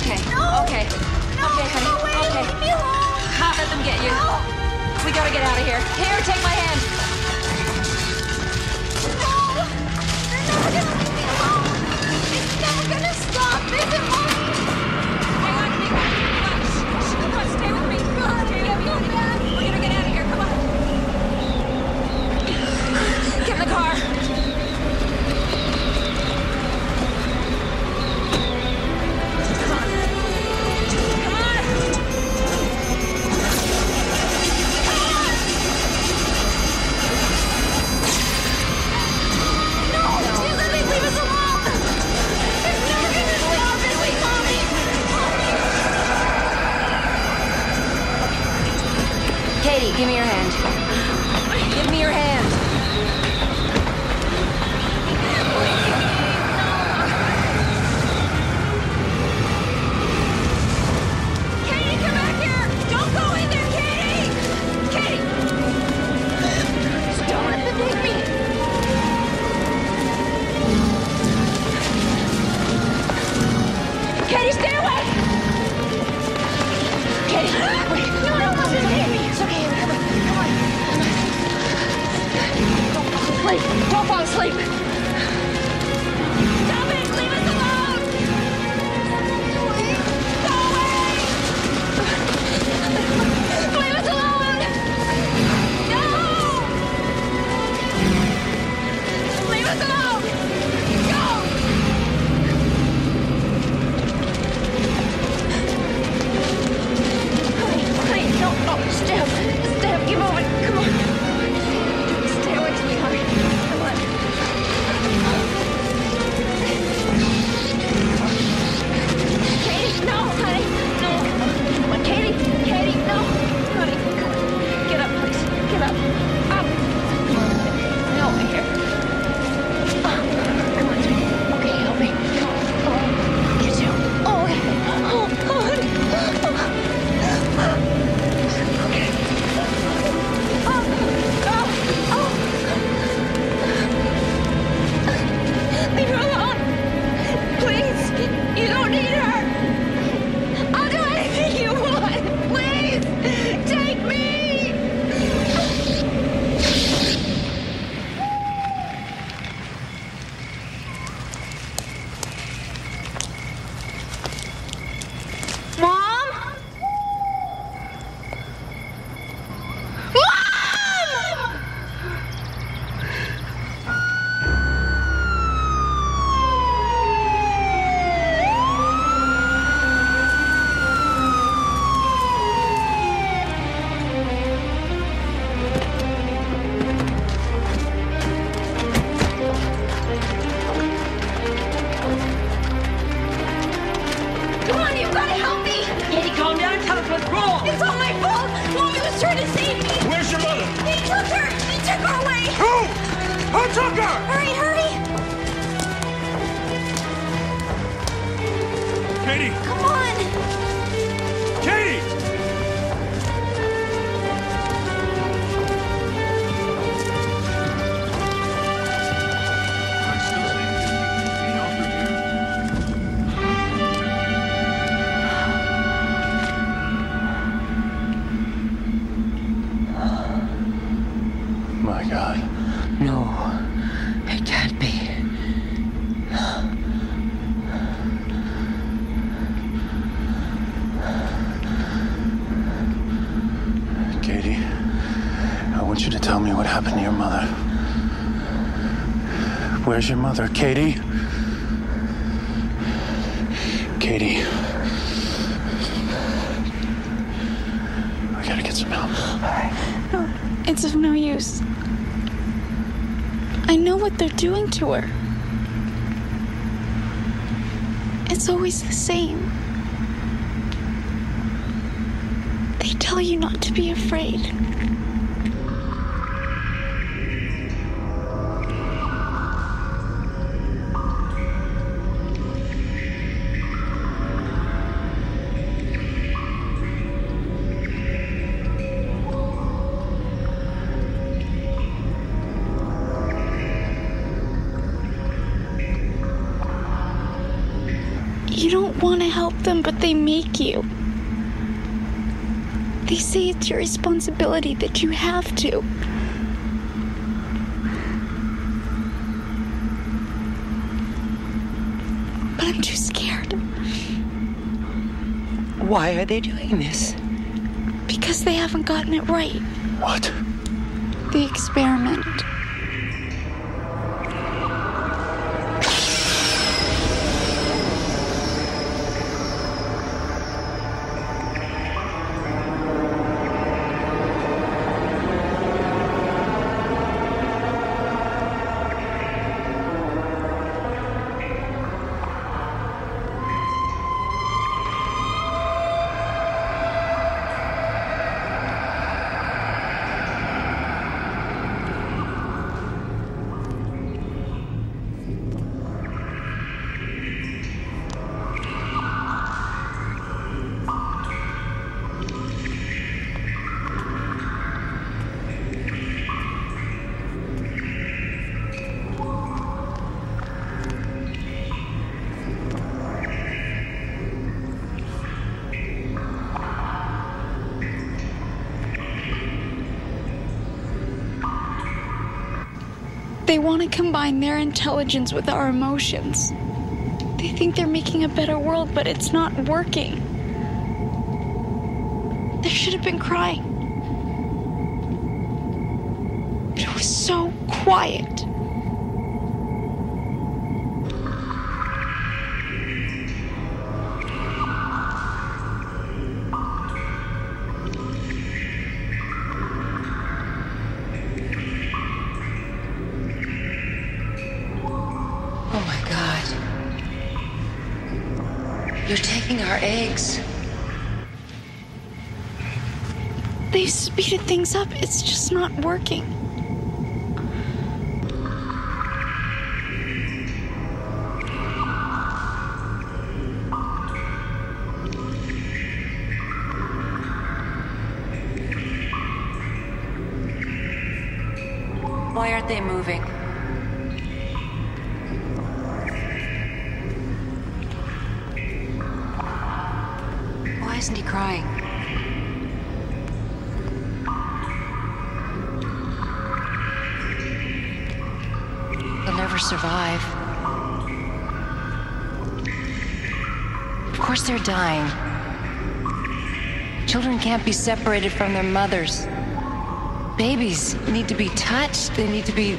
Okay, honey. Okay. Leave me alone. Can't let them get you. No. We gotta get out of here. Here, take my hand. No. They're never gonna leave me alone. It's never gonna stop. This is Hang on. Come on, stay with me. Come on, stay with me. We're gonna get out of here. Come on. Get in the car. Katie, give me your hand. Give me your hand. Katie, come back here! Don't go in there, Katie! Katie! Just don't let them take me! Katie, stay away! Katie, wait. No, it's okay. It's okay. Come on. Don't fall asleep. Stop it! Leave us alone! Go away! Leave us alone! No! Leave us alone! Go! Please, no, Steph, give over. Come on. Stay away from me, honey. Come on. What's wrong? It's all my fault. Mommy was trying to save me. Where's your mother? He took her. He took her away. Who? Who took her? Hurry, hurry. Katie! Come on. Katie! My God. No, it can't be. Katie, I want you to tell me what happened to your mother. Where's your mother, Katie? Katie. I gotta get some help. No, it's of no use. I know what they're doing to her. It's always the same. They tell you not to be afraid. You don't want to help them, but they make you. They say it's your responsibility, that you have to. But I'm too scared. Why are they doing this? Because they haven't gotten it right. What? The experiment. They want to combine their intelligence with our emotions. They think they're making a better world, but it's not working. There should have been crying. But it was so quiet. Oh my God. You're taking our eggs. They've speeded things up. It's just not working. Why aren't they moving? Why isn't he crying? They'll never survive. Of course they're dying. Children can't be separated from their mothers. Babies need to be touched. They need to be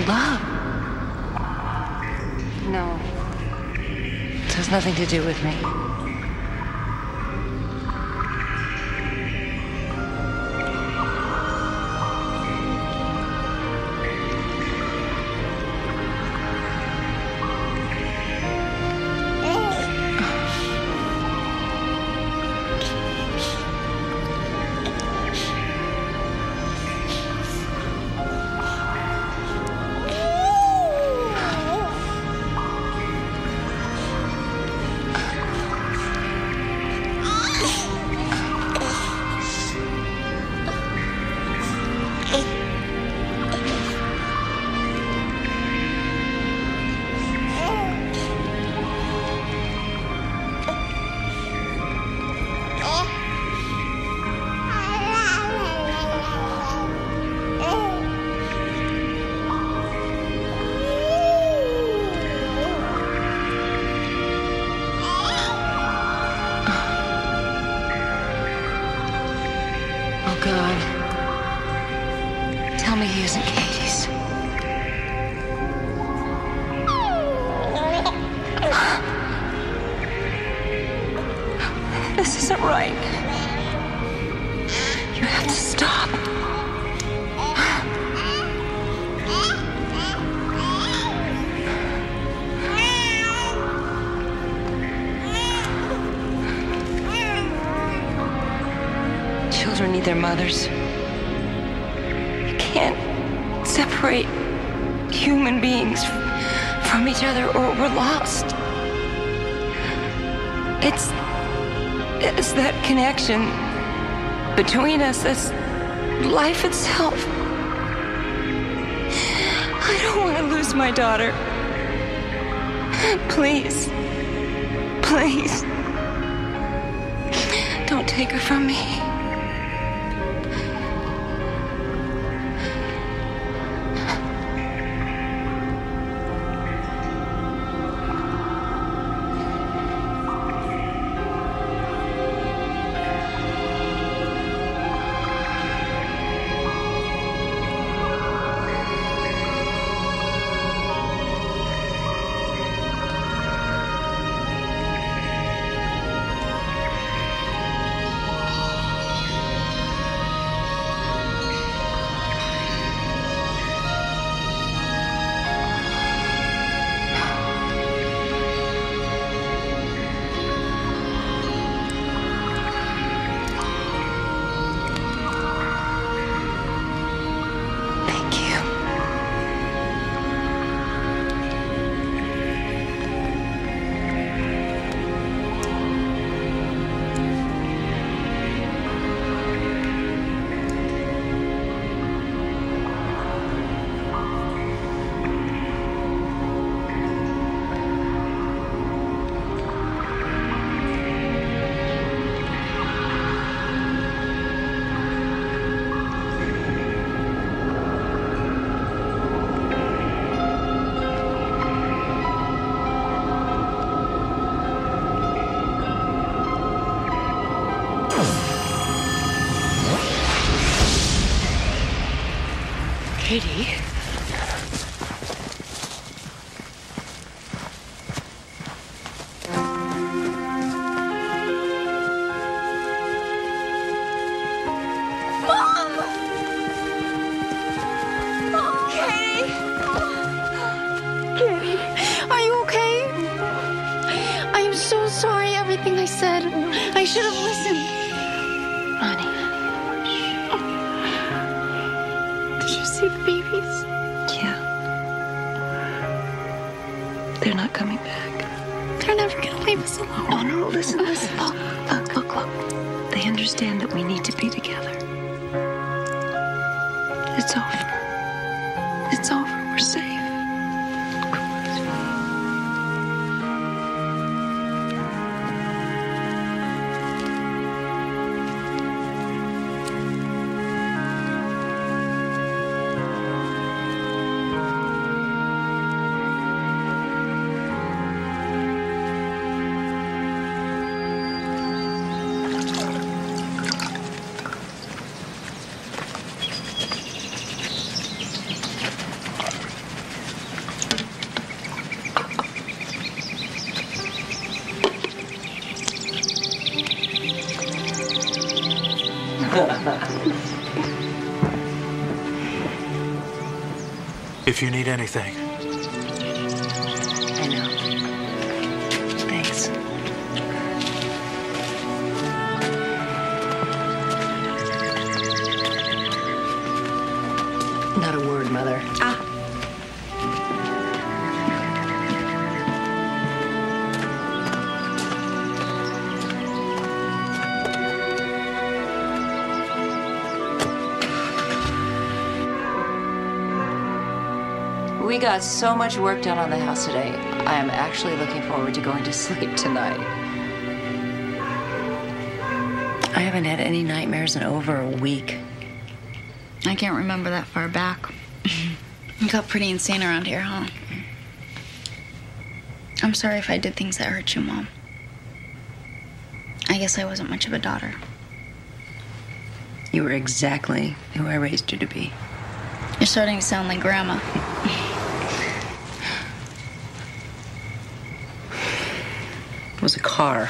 loved. No. It has nothing to do with me. right. You have to stop. Children need their mothers. You can't separate human beings from each other or we're lost. It's that connection between us that's life itself. I don't want to lose my daughter. Please, please, don't take her from me. Katie? Mom! Katie! Katie, are you okay? I am so sorry everything I said. I should have listened. Honey. Did you see the babies? Yeah. They're not coming back. They're never gonna leave us alone. Oh, no, listen. Look. They understand that we need to be together. It's over. It's over. We're safe. If you need anything. I know. Thanks. Not a word, Mother. We got so much work done on the house today. I am actually looking forward to going to sleep tonight. I haven't had any nightmares in over a week. I can't remember that far back. It got pretty insane around here, huh? I'm sorry if I did things that hurt you, Mom. I guess I wasn't much of a daughter. You were exactly who I raised you to be. You're starting to sound like Grandma. It was a car.